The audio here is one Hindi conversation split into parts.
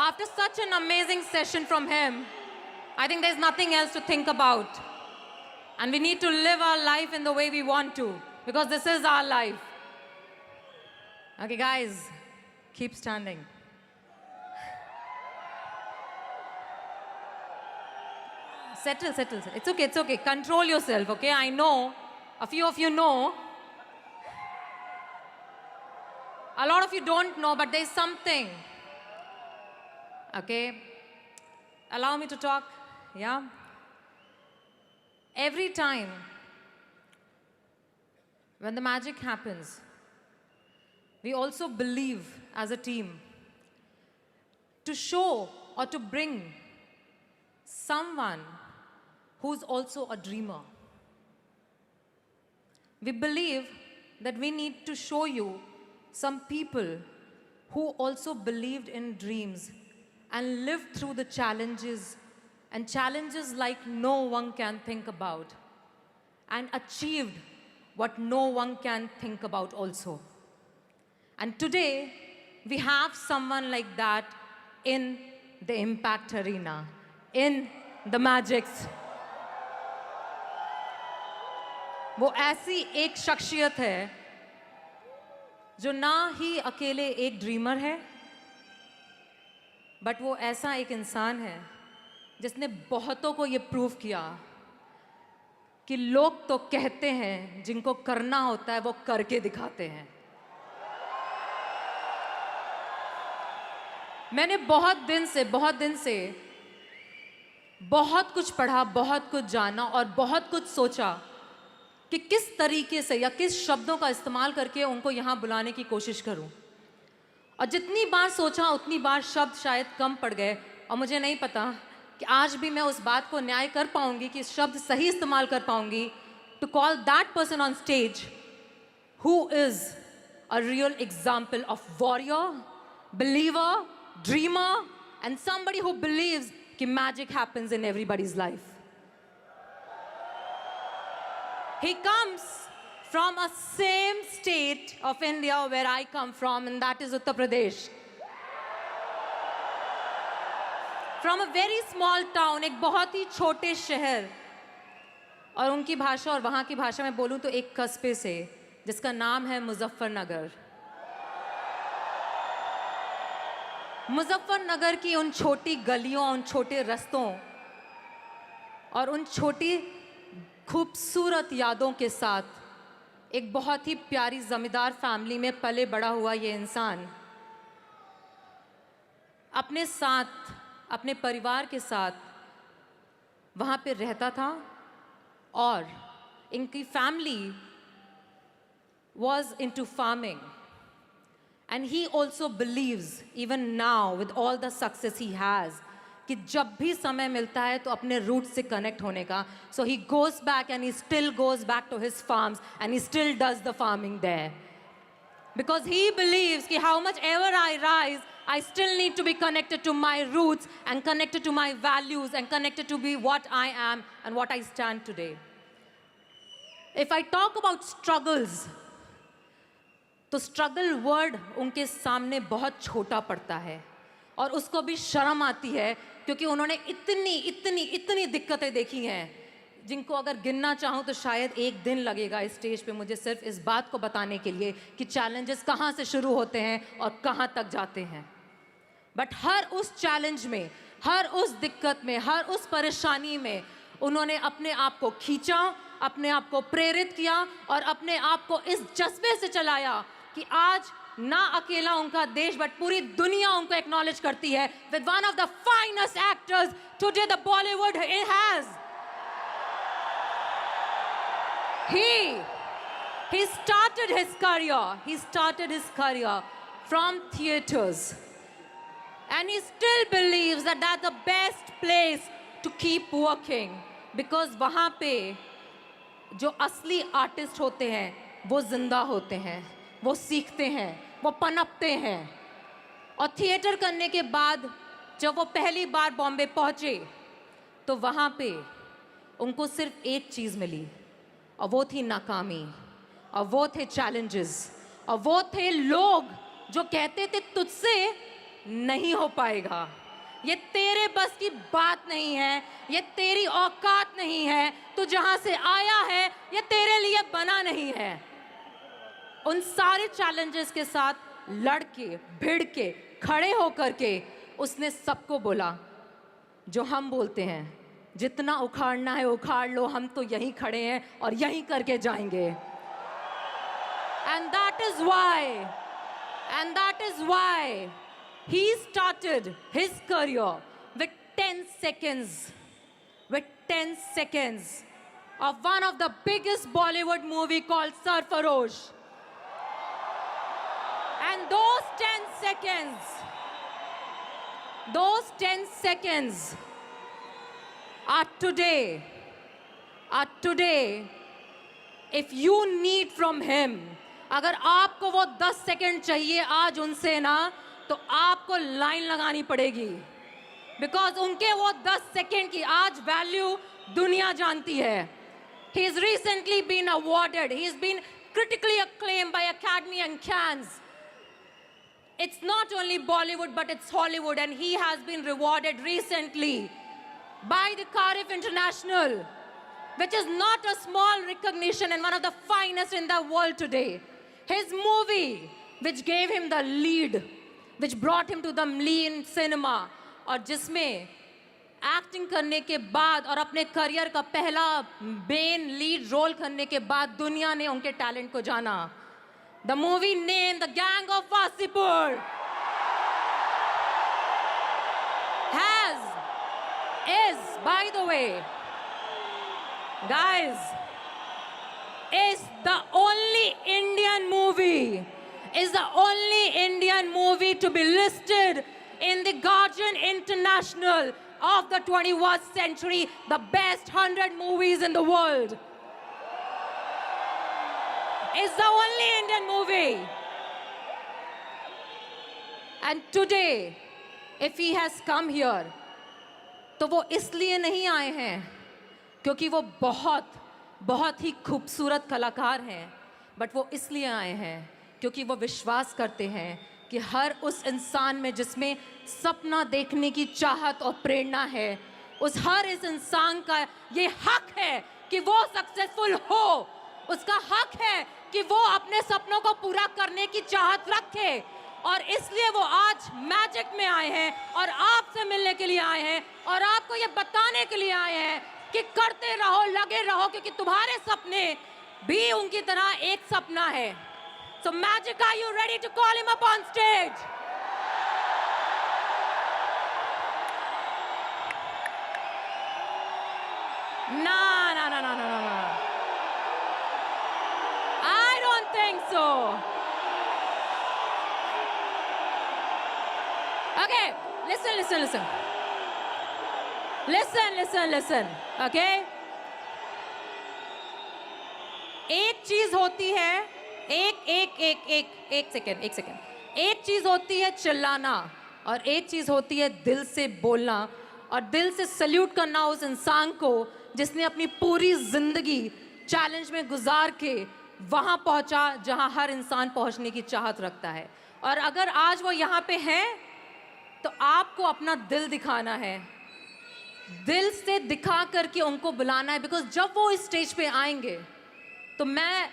After such an amazing session from him, I think there's nothing else to think about. And we need to live our life in the way we want to, because this is our life. Okay, guys, keep standing. Settle. It's okay. Control yourself, okay? I know, a few of you know. A lot of you don't know, but there's something. Okay? Allow me to talk, yeah? Every time when the magic happens, we also believe as a team to show or to bring someone who's also a dreamer. We believe that we need to show you some people who also believed in dreams and lived through the challenges, and challenges like no one can think about, and achieved what no one can think about also. And today, we have someone like that in the Impact Arena, in the Magics. वो ऐसी एक शख्सियत है जो ना ही अकेले एक ड्रीमर है, बट वो ऐसा एक इंसान है जिसने बहुतों को ये प्रूव किया कि लोग तो कहते हैं, जिनको करना होता है वो करके दिखाते हैं. मैंने बहुत दिन से बहुत कुछ पढ़ा, बहुत कुछ जाना और बहुत कुछ सोचा कि किस तरीके से या किस शब्दों का इस्तेमाल करके उनको यहाँ बुलाने की कोशिश करूं. और जितनी बार सोचा उतनी बार शब्द शायद कम पड़ गए, और मुझे नहीं पता कि आज भी मैं उस बात को न्याय कर पाऊंगी, कि शब्द सही इस्तेमाल कर पाऊंगी to call that person on stage who is a real example of warrior, believer, dreamer and somebody who believes कि magic happens in everybody's life. He comes from a same state of India where I come from, and that is Uttar Pradesh. From a very small town, एक बहुत ही छोटे शहर, और उनकी भाषा और वहाँ की भाषा में बोलूँ तो एक कस्बे से जिसका नाम है मुजफ्फरनगर. मुजफ्फरनगर की उन छोटी गलियों, उन छोटे रास्तों और उन छोटी खूबसूरत यादों के साथ एक बहुत ही प्यारी जमींदार फैमिली में पले बड़ा हुआ ये इंसान अपने साथ, अपने परिवार के साथ वहाँ पे रहता था. और इनकी family was into farming, and he also believes even now with all the success he has कि जब भी समय मिलता है तो अपने रूट से कनेक्ट होने का. So he goes back and he still goes back to his farms and he still does the farming there, because he believes कि how much ever I rise, I still need to be connected to my roots and connected to my values and connected to be what I am and what I stand today. If I talk about struggles, तो स्ट्रगल वर्ड उनके सामने बहुत छोटा पड़ता है और उसको भी शर्म आती है, क्योंकि उन्होंने इतनी दिक्कतें देखी हैं जिनको अगर गिनना चाहूँ तो शायद एक दिन लगेगा इस स्टेज पे मुझे सिर्फ इस बात को बताने के लिए कि चैलेंजेस कहाँ से शुरू होते हैं और कहाँ तक जाते हैं. बट हर उस चैलेंज में, हर उस दिक्कत में, हर उस परेशानी में उन्होंने अपने आप को खींचा, अपने आप को प्रेरित किया और अपने आप को इस जज्बे से चलाया कि आज ना अकेला उनका देश बट पूरी दुनिया उनको एक्नॉलेज करती है with one of the finest actors today the Bollywood has. He started his career from theaters, and he still believes that that's the best place to keep working, because वहाँ पे जो असली आर्टिस्ट होते हैं वो जिंदा होते हैं, वो सीखते हैं, वो पनपते हैं. और थिएटर करने के बाद जब वो पहली बार बॉम्बे पहुँचे तो वहाँ पे उनको सिर्फ एक चीज़ मिली, और वो थी नाकामी, और वो थे चैलेंजेस, और वो थे लोग जो कहते थे तुझसे नहीं हो पाएगा। ये तेरे बस की बात नहीं है, ये तेरी औकात नहीं है। तू जहां से आया है ये तेरे लिए बना नहीं है। उन सारे चैलेंजेस के साथ लड़ के, भिड़ के, खड़े होकर के उसने सबको बोला जो हम बोलते हैं, जितना उखाड़ना है उखाड़ लो, हम तो यहीं खड़े हैं और यहीं करके जाएंगे। And that is why he started his career with 10 seconds of one of the biggest Bollywood movie called Sarfarosh. And those 10 seconds are today. If you need from him, अगर आपको वो 10 सेकंड चाहिए आज उनसे ना, तो आपको लाइन लगानी पड़ेगी। बिकॉज उनके वो 10 सेकंड की आज वैल्यू दुनिया जानती है। He has recently been awarded. He has been critically acclaimed by Academy and Cannes. It's not only Bollywood, but it's Hollywood, and he has been rewarded recently by the Cardiff International, which is not a small recognition and one of the finest in the world today. His movie, which gave him the lead, which brought him to the lean cinema, और जिसमें एक्टिंग करने के बाद और अपने करियर का पहला मेन लीड रोल करने के बाद दुनिया ने उनके टैलेंट को जाना। The movie named The Gang of Wasipur is, by the way, guys, is the only Indian movie to be listed in the Guardian International of the 21st century, the best 100 movies in the world. It's the only Indian movie. And today, if he has come here, तो वो इसलिए नहीं आए हैं क्योंकि वो बहुत ही खूबसूरत कलाकार हैं, बट वो इसलिए आए हैं क्योंकि वो विश्वास करते हैं कि हर उस इंसान में जिसमें सपना देखने की चाहत और प्रेरणा है, उस हर इस इंसान का ये हक है कि वो सक्सेसफुल हो। उसका हक है कि वो अपने सपनों को पूरा करने की चाहत रखे, और इसलिए वो आज मैजिक में आए हैं और आपसे मिलने के लिए आए हैं और आपको ये बताने के लिए आए हैं कि करते रहो, लगे रहो, क्योंकि तुम्हारे सपने भी उनकी तरह एक सपना है। So Magic, are you ready to call him up on stage? No. I don't think so. Okay, listen. Okay? एक चीज होती है, एक सेकेंड। एक चीज होती है चिल्लाना और एक चीज होती है दिल से बोलना और दिल से सल्यूट करना उस इंसान को जिसने अपनी पूरी जिंदगी चैलेंज में गुजार के वहां पहुंचा जहां हर इंसान पहुंचने की चाहत रखता है। और अगर आज वो यहाँ पे हैं तो आपको अपना दिल दिखाना है, दिल से दिखा करके उनको बुलाना है। बिकॉज जब वो इस स्टेज पे आएंगे तो मैं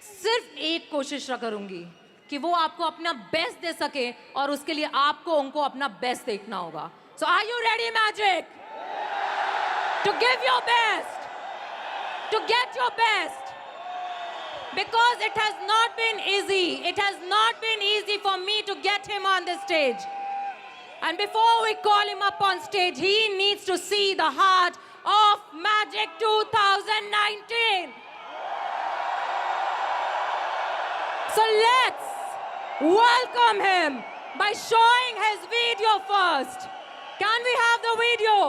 सिर्फ एक कोशिश करूंगी कि वो आपको अपना बेस्ट दे सके और उसके लिए आपको उनको अपना बेस्ट देखना होगा। So are you ready magic to give your best, to get your best? Because it has not been easy for me to get him on the stage. And before we call him up on stage, he needs to see the heart of Magic 2019. So let's welcome him by showing his video first. Can we have the video?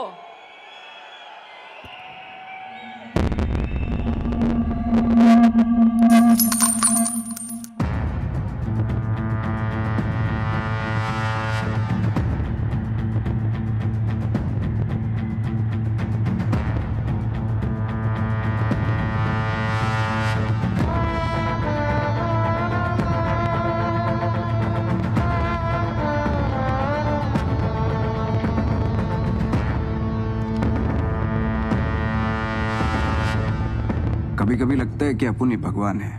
कभी कभी लगता है कि अपन ही भगवान है।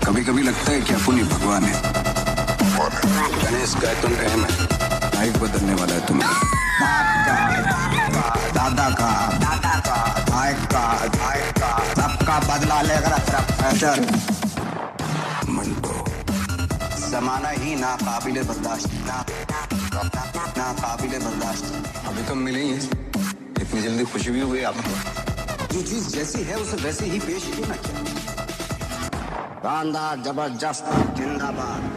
कभी कभी लगता है कि अपन ही भगवान है। गणेश का तुम रहम है, लाइफ बदलने वाला है तुम्हें। दादा का भाई का सबका बदला लेकर प्रेशर मंटो। जमाना ही ना काबिले बर्दाश्त, ना काबिले बर्दाश्त। अभी तो मिले ही, इतनी जल्दी खुशी भी हुई आपको। जो चीज जैसी है उसे वैसे ही पेश क्यों ना किया। शानदार, जबरदस्त, जिंदाबाद।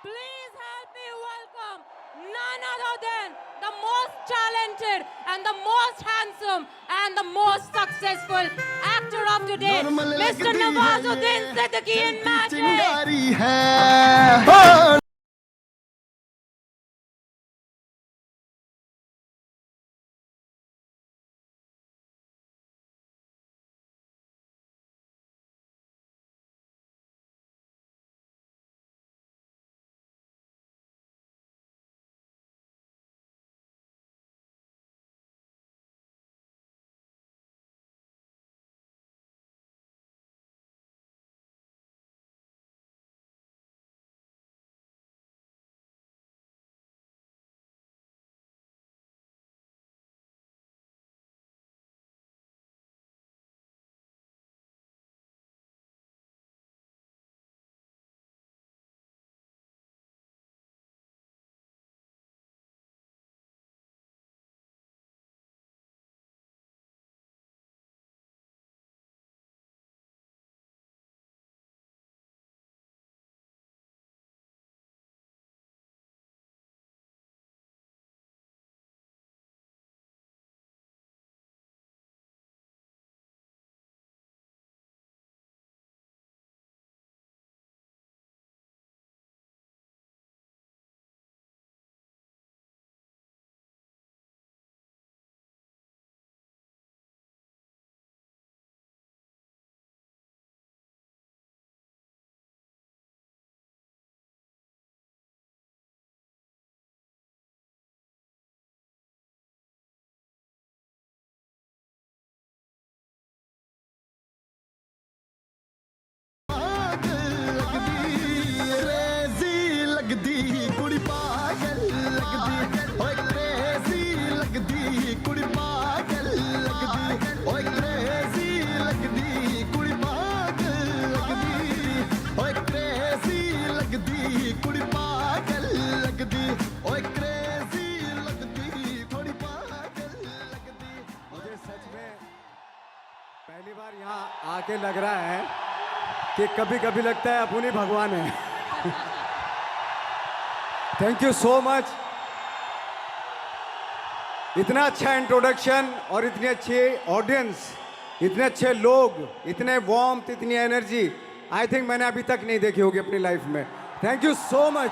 Please help me welcome none other than the most talented and the most handsome and the most successful actor of today, Mr. Nawazuddin Siddiqui in Magic. पहली बार यहाँ आके लग रहा है कि कभी कभी लगता है अपन ही भगवान है। Thank you so much. इतना अच्छा इंट्रोडक्शन और इतनी अच्छी ऑडियंस, इतने अच्छे लोग, इतने वार्मथ, इतनी एनर्जी आई थिंक मैंने अभी तक नहीं देखी होगी अपनी लाइफ में। Thank you so much.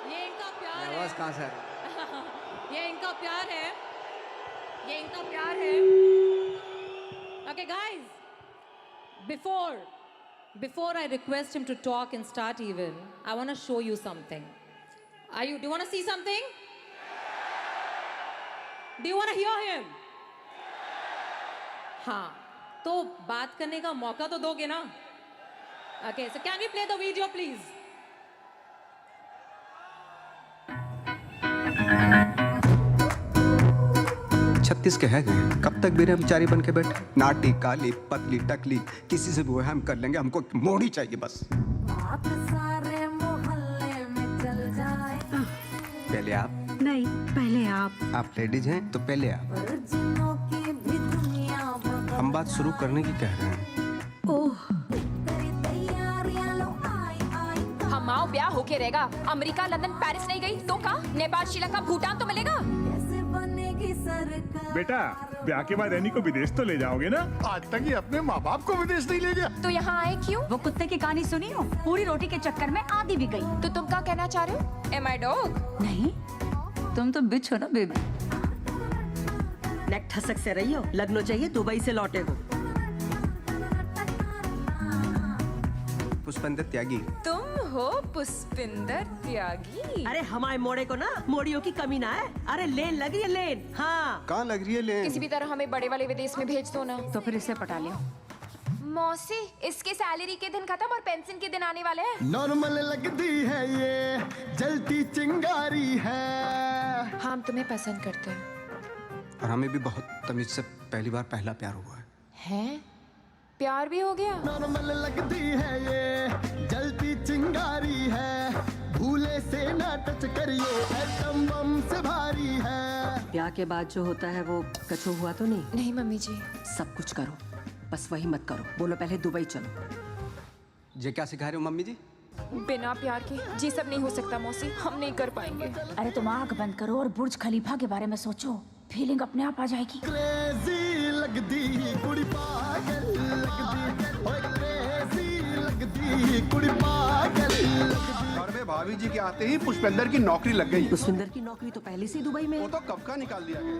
ये इनका प्यार है। आवाज कहाँ से आ रही है? ये इनका प्यार है का प्यार है. Okay, guys. Before I request him to talk and start even, I want to show you something. Do you want to see something? Do you want to hear him? हाँ, तो बात करने का मौका तो दोगे ना? Okay, so can we play the video, please? छत्तीस के है गए, कब तक बेरोजगारी बन के बैठे? नाटी काली पतली टकली किसी से भी वो हम कर लेंगे, हमको मोड़ी चाहिए बस. सारे मोहल्ले में चल जाए. पहले आप. नहीं, पहले आप लेडीज हैं तो पहले आप. वर्जिनों की भी दुनिया बदल. हम बात शुरू करने की कह रहे हैं. ओह, तेरी तैयारियां लो आई. हम आओ ब्याह होके रहेगा. अमेरिका, लंदन, पेरिस नहीं गई तो का? नेपाल, श्रीलंका, भूटान तो मिलेगा. कैसे बनेगी सरकार. बेटा, ब्याह के बाद एनी को विदेश तो ले जाओगे ना? आज तक ये अपने माँ बाप को विदेश नहीं ले गया. तो यहाँ आए क्यों? वो कुत्ते की कहानी सुनी हो? पूरी रोटी के चक्कर में आधी भी गई. तो तुम क्या कहना चाह रहे हो? Am I dog? नहीं, तुम तो बिच हो ना बेबी. नेक ठसक से रही हो. लगनो चाहिए दुबई से लौटे हो. पुष्पेंद्र त्यागी. तुम हो पुष्पिंदर त्यागी. अरे हमारे मोड़े को ना मोड़ियों की कमी ना है. अरे लेन लग रही है लेन. हाँ, कहाँ लग रही है लेन? किसी भी तरह हमें बड़े वाले विदेश में भेज दो ना. तो फिर इसे पटा लियो. मौसी, इसके सैलरी के दिन खत्म और पेंशन के दिन आने वाले हैं. नॉर्मल लगती है ये, जलती चिंगारी है. हम तुम्हें पसंद करते हैं. और हमें भी बहुत तमीज से पहली बार पहला प्यार हुआ है. हैं? प्यार भी हो गया? नॉर्मल लगती है ये, जलती चिंगारी है. भूले से ना टच करियो, एटम बम से भारी है. ब्याह के बाद जो होता है वो कछू हुआ तो नहीं. नहीं मम्मी जी. सब कुछ करो, बस वही मत करो. बोलो पहले दुबई चलो. ये क्या सिखा रहे हो मम्मी जी? बिना प्यार के जी सब नहीं हो सकता मौसी. हम नहीं कर पाएंगे. अरे तुम आंख बंद करो और बुर्ज खलीफा के बारे में सोचो. फीलिंग अपने आप आ जाएगी. क्रेजी लगती कुड़ी पागल लगती, ओए क्रेजी लगती कुड़ी पागल लगती. घर में भाभी जी के आते ही पुष्पेंद्र की नौकरी लग गई. पुष्पिंदर की नौकरी तो पहले से ही दुबई में वो है. तो कब का निकाल दिया गया.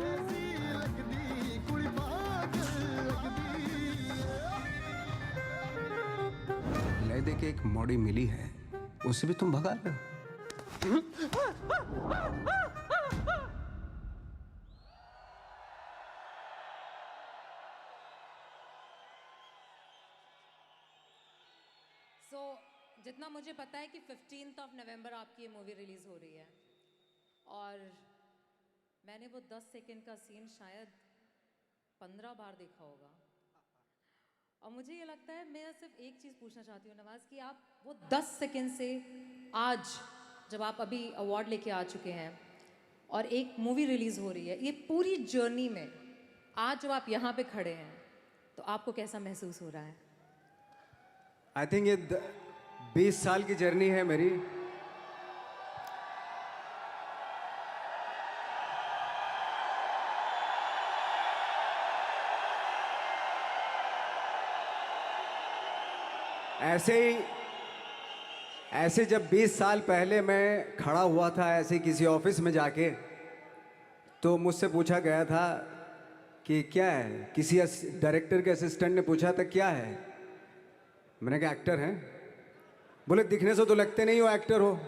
ले दे के एक मॉडी मिली है, उससे भी तुम भगा रहे हो. So, जितना मुझे पता है कि 15th of November आपकी ये मूवी रिलीज हो रही है और मैंने वो 10 सेकंड का सीन शायद 15 बार देखा होगा. और मुझे ये लगता है, मैं सिर्फ एक चीज़ पूछना चाहती हूँ नवाज, कि आप वो 10 सेकंड से आज जब आप अभी अवार्ड लेके आ चुके हैं और एक मूवी रिलीज हो रही है, ये पूरी जर्नी में आज जब आप यहाँ पे खड़े हैं तो आपको कैसा महसूस हो रहा है? आई थिंक ये 20 साल की जर्नी है मेरी. ऐसे जब 20 साल पहले मैं खड़ा हुआ था ऐसे किसी ऑफिस में जाके, तो मुझसे पूछा गया था कि क्या है. किसी डायरेक्टर के असिस्टेंट ने पूछा था क्या है. मैंने कहा एक्टर हैं. बोले दिखने से तो लगते नहीं हो एक्टर हो.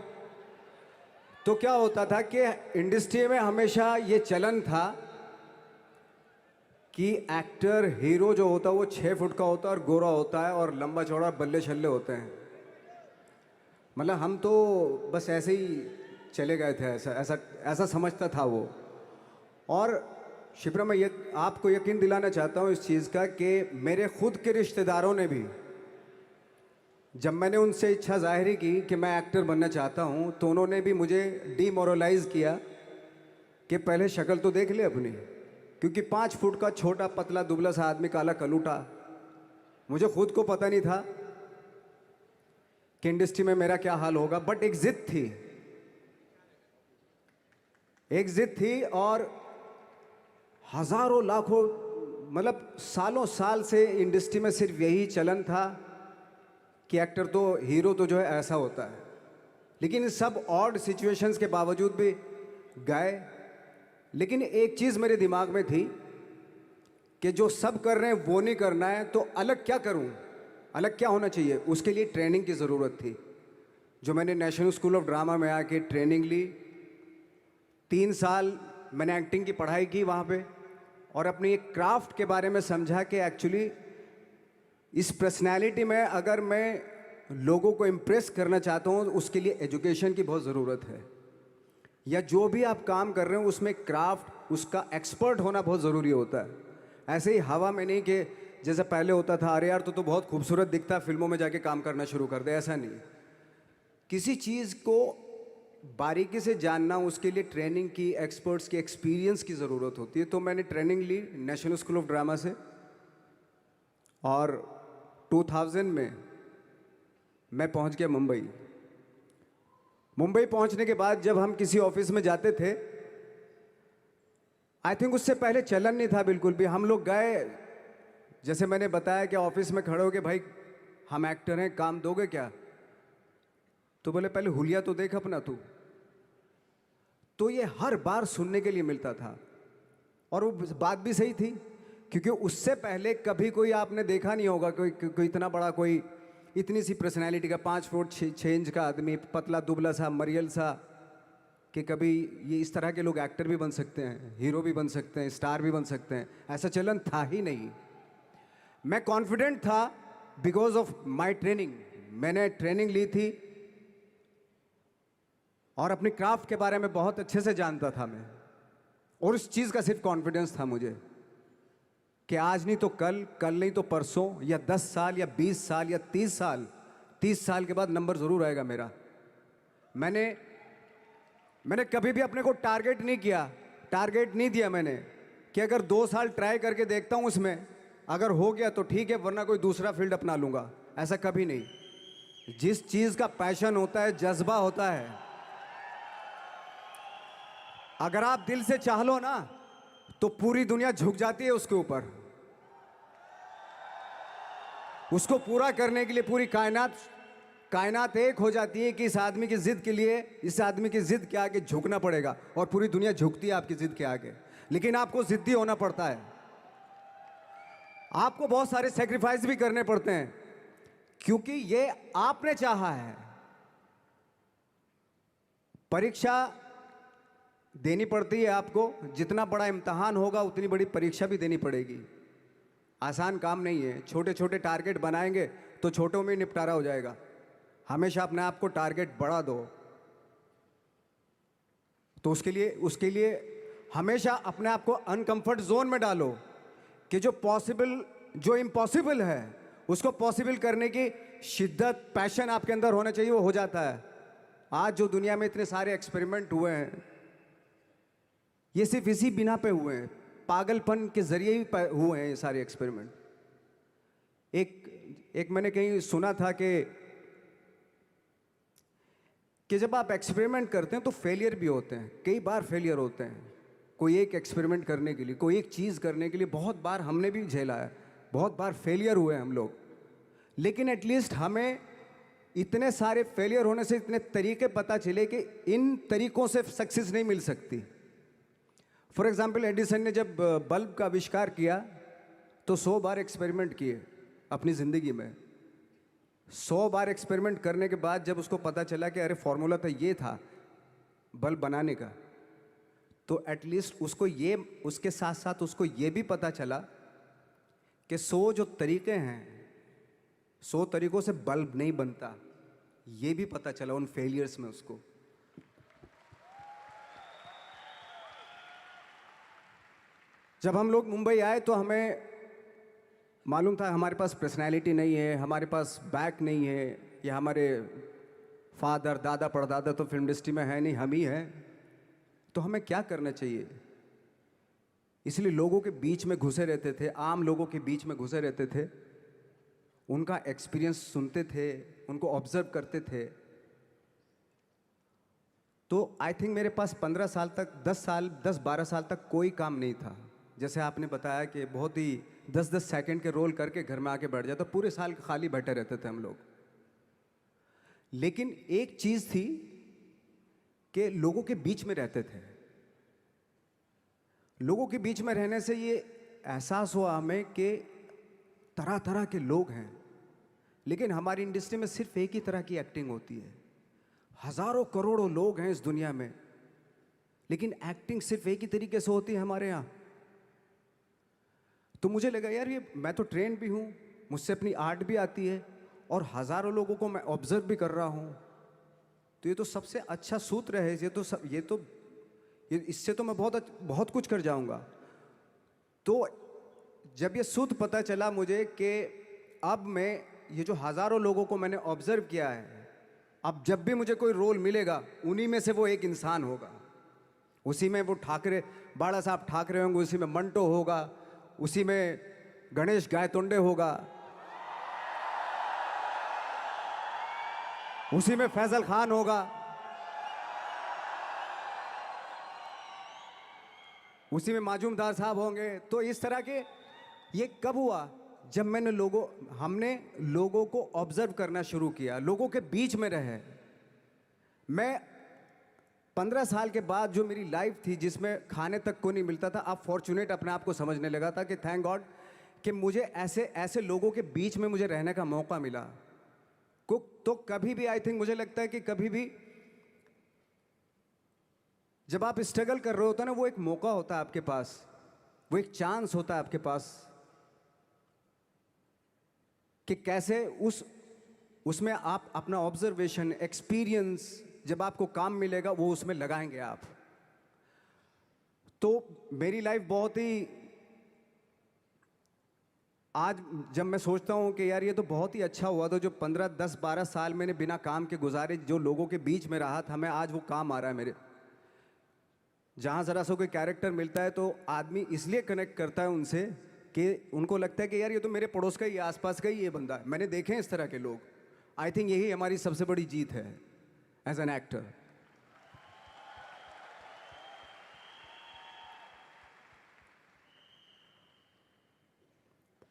तो क्या होता था कि इंडस्ट्री में हमेशा ये चलन था कि एक्टर हीरो जो होता है वो 6 फुट का होता है और गोरा होता है और लंबा चौड़ा बल्ले छल्ले होते हैं. मतलब हम तो बस ऐसे ही चले गए थे, ऐसा समझता था वो. और शिप्रा, मैं ये आपको यकीन दिलाना चाहता हूँ इस चीज़ का कि मेरे खुद के रिश्तेदारों ने भी, जब मैंने उनसे इच्छा जाहिर की कि मैं एक्टर बनना चाहता हूँ, तो उन्होंने भी मुझे डीमोरलाइज किया कि पहले शक्ल तो देख ले अपनी. क्योंकि 5 फुट का छोटा पतला दुबला सा आदमी, काला कलूटा, मुझे खुद को पता नहीं था कि इंडस्ट्री में मेरा क्या हाल होगा. बट एक जिद थी और हजारों लाखों, मतलब सालों साल से इंडस्ट्री में सिर्फ यही चलन था कि एक्टर तो, हीरो तो जो है ऐसा होता है. लेकिन सब ऑड सिचुएशंस के बावजूद भी गए. लेकिन एक चीज़ मेरे दिमाग में थी कि जो सब कर रहे हैं वो नहीं करना है, तो अलग क्या करूं, अलग क्या होना चाहिए, उसके लिए ट्रेनिंग की ज़रूरत थी। जो मैंने नेशनल स्कूल ऑफ ड्रामा में आके ट्रेनिंग ली, 3 साल मैंने एक्टिंग की पढ़ाई की वहाँ पे, और अपनी एक क्राफ्ट के बारे में समझा कि एक्चुअली इस पर्सनैलिटी में अगर मैं लोगों को इम्प्रेस करना चाहता हूँ, उसके लिए एजुकेशन की बहुत ज़रूरत है। या जो भी आप काम कर रहे हो उसमें क्राफ्ट, उसका एक्सपर्ट होना बहुत ज़रूरी होता है। ऐसे ही हवा में नहीं कि जैसे पहले होता था, अरे यार तो बहुत खूबसूरत दिखता है, फिल्मों में जाके काम करना शुरू कर दे, ऐसा नहीं। किसी चीज़ को बारीकी से जानना, उसके लिए ट्रेनिंग की, एक्सपर्ट्स की, एक्सपीरियंस की ज़रूरत होती है। तो मैंने ट्रेनिंग ली नेशनल स्कूल ऑफ ड्रामा से, और 2000 में मैं पहुंच गया मुंबई। मुंबई पहुंचने के बाद जब हम किसी ऑफिस में जाते थे, आई थिंक उससे पहले चलन नहीं था बिल्कुल भी। हम लोग गए, जैसे मैंने बताया कि ऑफिस में खड़े हो के, भाई हम एक्टर हैं, काम दोगे क्या? तो बोले पहले हुलिया तो देख अपना तू। तो ये हर बार सुनने के लिए मिलता था, और वो बात भी सही थी, क्योंकि उससे पहले कभी कोई आपने देखा नहीं होगा कोई इतना बड़ा, कोई इतनी सी पर्सनैलिटी का 5 फुट 6 इंच का आदमी, पतला दुबला सा, मरियल सा, कि कभी ये इस तरह के लोग एक्टर भी बन सकते हैं, हीरो भी बन सकते हैं, स्टार भी बन सकते हैं, ऐसा चलन था ही नहीं। मैं कॉन्फिडेंट था बिकॉज ऑफ माई ट्रेनिंग। मैंने ट्रेनिंग ली थी और अपनी क्राफ्ट के बारे में बहुत अच्छे से जानता था मैं, और उस चीज़ का सिर्फ कॉन्फिडेंस था मुझे कि आज नहीं तो कल, कल नहीं तो परसों, या 10 साल या 20 साल या 30 साल, 30 साल के बाद नंबर ज़रूर आएगा मेरा। मैंने कभी भी अपने को टारगेट नहीं किया, टारगेट नहीं दिया मैंने कि अगर 2 साल ट्राई करके देखता हूँ, उसमें अगर हो गया तो ठीक है, वरना कोई दूसरा फील्ड अपना लूँगा, ऐसा कभी नहीं। जिस चीज़ का पैशन होता है, जज्बा होता है, अगर आप दिल से चाह लो ना, तो पूरी दुनिया झुक जाती है उसके ऊपर। उसको पूरा करने के लिए पूरी कायनात एक हो जाती है कि इस आदमी की जिद के लिए, इस आदमी की जिद के आगे झुकना पड़ेगा, और पूरी दुनिया झुकती है आपकी जिद के आगे। लेकिन आपको जिद्दी होना पड़ता है, आपको बहुत सारे सेक्रीफाइस भी करने पड़ते हैं, क्योंकि ये आपने चाहा है। परीक्षा देनी पड़ती है आपको, जितना बड़ा इम्तहान होगा उतनी बड़ी परीक्षा भी देनी पड़ेगी। आसान काम नहीं है। छोटे छोटे टारगेट बनाएंगे तो छोटों में निपटारा हो जाएगा। हमेशा अपने आप को टारगेट बढ़ा दो, तो उसके लिए हमेशा अपने आप को अनकंफर्ट जोन में डालो, कि जो इम्पॉसिबल है उसको पॉसिबल करने की शिद्दत, पैशन आपके अंदर होना चाहिए, वो हो जाता है। आज जो दुनिया में इतने सारे एक्सपेरिमेंट हुए हैं, ये सिर्फ इसी बिना पे हुए हैं, पागलपन के जरिए ही हुए हैं ये सारे एक्सपेरिमेंट। एक मैंने कहीं सुना था कि जब आप एक्सपेरिमेंट करते हैं तो फेलियर भी होते हैं, कई बार फेलियर होते हैं। कोई एक एक्सपेरिमेंट करने के लिए, कोई एक चीज़ करने के लिए बहुत बार हमने भी झेला है, बहुत बार फेलियर हुए हम लोग। लेकिन एटलीस्ट हमें इतने सारे फेलियर होने से इतने तरीके पता चले कि इन तरीकों से सक्सेस नहीं मिल सकती। फॉर एग्जाम्पल, एडिसन ने जब बल्ब का आविष्कार किया तो 100 बार एक्सपेरिमेंट किए अपनी ज़िंदगी में। 100 बार एक्सपेरिमेंट करने के बाद जब उसको पता चला कि अरे फॉर्मूला तो ये था बल्ब बनाने का, तो एटलीस्ट उसके साथ साथ उसको ये भी पता चला कि 100 जो तरीके हैं, 100 तरीकों से बल्ब नहीं बनता, ये भी पता चला उन फेलियर्स में उसको। जब हम लोग मुंबई आए तो हमें मालूम था हमारे पास पर्सनैलिटी नहीं है, हमारे पास बैक नहीं है, या हमारे फादर, दादा, परदादा तो फिल्म इंडस्ट्री में है नहीं, हम ही हैं, तो हमें क्या करना चाहिए। इसलिए लोगों के बीच में घुसे रहते थे, आम लोगों के बीच में घुसे रहते थे, उनका एक्सपीरियंस सुनते थे, उनको ऑब्जर्व करते थे। तो आई थिंक मेरे पास 15 साल तक, 10-12 साल तक कोई काम नहीं था। जैसे आपने बताया कि बहुत ही 10-10 सेकंड के रोल करके घर में आके बैठ जाता, पूरे साल खाली बैठे रहते थे हम लोग। लेकिन एक चीज़ थी कि लोगों के बीच में रहते थे। लोगों के बीच में रहने से ये एहसास हुआ हमें कि तरह तरह के लोग हैं, लेकिन हमारी इंडस्ट्री में सिर्फ एक ही तरह की एक्टिंग होती है। हजारों करोड़ों लोग हैं इस दुनिया में, लेकिन एक्टिंग सिर्फ एक ही तरीके से होती है हमारे यहाँ। तो मुझे लगा यार ये मैं तो ट्रेन भी हूँ, मुझसे अपनी आर्ट भी आती है और हजारों लोगों को मैं ऑब्जर्व भी कर रहा हूँ, तो ये तो सबसे अच्छा सूत्र है। ये इससे तो मैं बहुत कुछ कर जाऊँगा। तो जब ये सूत्र पता चला मुझे कि अब मैं ये जो हजारों लोगों को मैंने ऑब्जर्व किया है, अब जब भी मुझे कोई रोल मिलेगा उन्हीं में से वो एक इंसान होगा। उसी में वो ठाकरे, बाला साहब ठाकरे होंगे, उसी में मंटो होगा, उसी में गणेश गायतोंडे होगा, उसी में फैजल खान होगा, उसी में माजूमदार साहब होंगे। तो इस तरह के ये कब हुआ? जब हमने लोगों को ऑब्जर्व करना शुरू किया, लोगों के बीच में रहे। मैं 15 साल के बाद जो मेरी लाइफ थी जिसमें खाने तक को नहीं मिलता था, अब फॉर्चुनेट अपने आप को समझने लगा था कि थैंक गॉड कि मुझे ऐसे लोगों के बीच में मुझे रहने का मौका मिला। तो कभी भी आई थिंक मुझे लगता है कि कभी भी जब आप स्ट्रगल कर रहे होते हैं ना, वो एक मौका होता है आपके पास, वो एक चांस होता है आपके पास कि कैसे उसमें आप अपना ऑब्जर्वेशन, एक्सपीरियंस, जब आपको काम मिलेगा वो उसमें लगाएंगे आप। तो मेरी लाइफ बहुत ही, आज जब मैं सोचता हूँ कि यार ये तो बहुत ही अच्छा हुआ, तो जो 15, 10, 12 साल मैंने बिना काम के गुजारे, जो लोगों के बीच में रहा था मैं, आज वो काम आ रहा है मेरे। जहाँ ज़रा सा कोई कैरेक्टर मिलता है तो आदमी इसलिए कनेक्ट करता है उनसे कि उनको लगता है कि यार ये तो मेरे पड़ोस का ही, आसपास का ही ये बंदा है। मैंने देखे हैं इस तरह के लोग। आई थिंक यही हमारी सबसे बड़ी जीत है as an actor.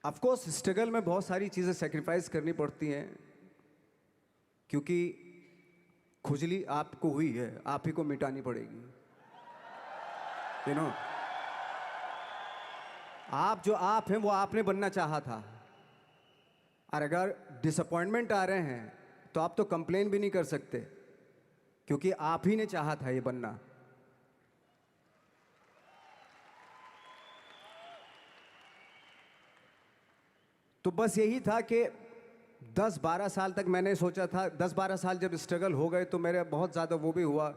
Of course struggle में बहुत सारी चीज़ें सेक्रीफाइस करनी पड़ती हैं, क्योंकि खुजली आपको हुई है, आप ही को मिटानी पड़ेगी। यू नो, आप जो आप हैं वो आपने बनना चाहा था, और अगर डिसअपॉइंटमेंट आ रहे हैं तो आप तो कंप्लेन भी नहीं कर सकते, क्योंकि आप ही ने चाहा था ये बनना। तो बस यही था कि 10-12 साल तक मैंने सोचा था, 10-12 साल जब स्ट्रगल हो गए तो मेरे बहुत ज़्यादा वो भी हुआ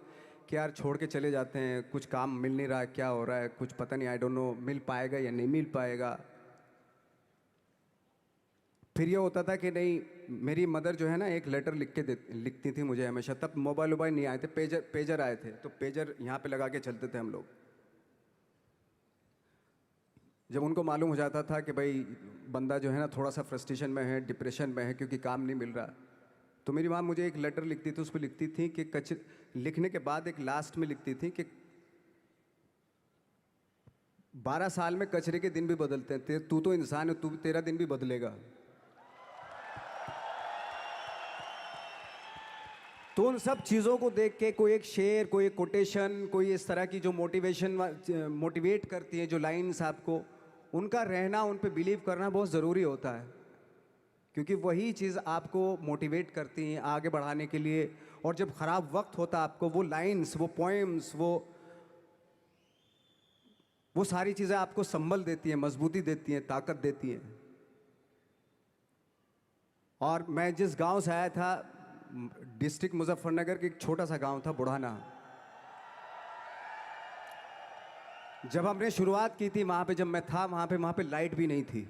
कि यार छोड़ के चले जाते हैं, कुछ काम मिल नहीं रहा है, क्या हो रहा है कुछ पता नहीं, आई डोंट नो मिल पाएगा या नहीं मिल पाएगा। फिर ये होता था कि नहीं, मेरी मदर जो है ना एक लेटर लिखती थी मुझे हमेशा। तब मोबाइल नहीं आए थे, पेजर आए थे, तो पेजर यहाँ पे लगा के चलते थे हम लोग। जब उनको मालूम हो जाता था कि भाई बंदा जो है ना थोड़ा सा फ्रस्ट्रेशन में है, डिप्रेशन में है क्योंकि काम नहीं मिल रहा, तो मेरी माँ मुझे एक लेटर लिखती थी। उस पर लिखती थी कि लिखने के बाद एक लास्ट में लिखती थी कि 12 साल में कचरे के दिन भी बदलते हैं, तू तो इंसान है, तेरा दिन भी बदलेगा। तो उन सब चीज़ों को देख के कोई एक शेर, कोई एक कोटेशन, कोई इस तरह की जो मोटिवेट करती है, जो लाइन्स आपको, उनका रहना, उन पे बिलीव करना बहुत ज़रूरी होता है, क्योंकि वही चीज़ आपको मोटिवेट करती हैं आगे बढ़ाने के लिए। और जब ख़राब वक्त होता है आपको, वो लाइन्स, वो पोएम्स, वो सारी चीज़ें आपको संबल देती हैं, मजबूती देती हैं, ताकत देती हैं। और मैं जिस गांव से आया था, डिस्ट्रिक्ट मुजफ्फरनगर के एक छोटा सा गांव था बुढ़ाना। जब हमने शुरुआत की थी वहाँ पे, जब मैं था वहाँ पे लाइट भी नहीं थी।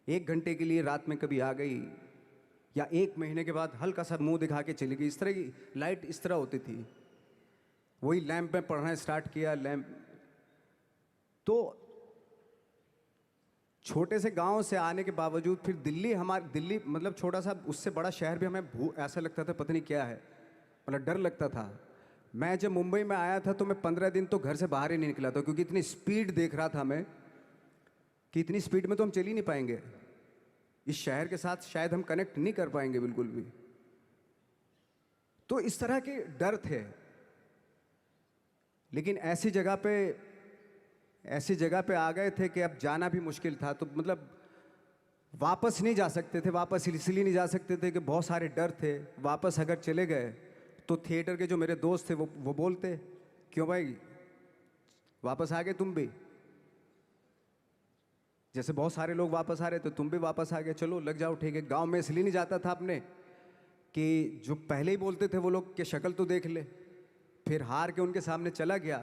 1 घंटे के लिए रात में कभी आ गई, या 1 महीने के बाद हल्का सा मुंह दिखा के चली गई। इस तरह की लाइट इस तरह होती थी। वही लैंप में पढ़ना स्टार्ट किया, लैंप। तो छोटे से गांव से आने के बावजूद फिर दिल्ली मतलब छोटा सा, उससे बड़ा शहर भी हमें ऐसा लगता था पता नहीं क्या है, मतलब डर लगता था। मैं जब मुंबई में आया था तो मैं 15 दिन तो घर से बाहर ही नहीं निकला था, क्योंकि इतनी स्पीड देख रहा था मैं कि इतनी स्पीड में तो हम चल ही नहीं पाएंगे, इस शहर के साथ शायद हम कनेक्ट नहीं कर पाएंगे बिल्कुल भी। तो इस तरह के डर थे। लेकिन ऐसी जगह पे ऐसी जगह पे आ गए थे कि अब जाना भी मुश्किल था। तो मतलब वापस नहीं जा सकते थे। वापस इसलिए नहीं जा सकते थे कि बहुत सारे डर थे। वापस अगर चले गए तो थिएटर के जो मेरे दोस्त थे वो बोलते, क्यों भाई वापस आ गए तुम भी? जैसे बहुत सारे लोग वापस आ रहे थे, तुम भी वापस आ गए, चलो लग जाओ, ठीक है। गांव में इसलिए नहीं जाता था अपने कि जो पहले ही बोलते थे वो लोग कि शक्ल तो देख ले, फिर हार के उनके सामने चला गया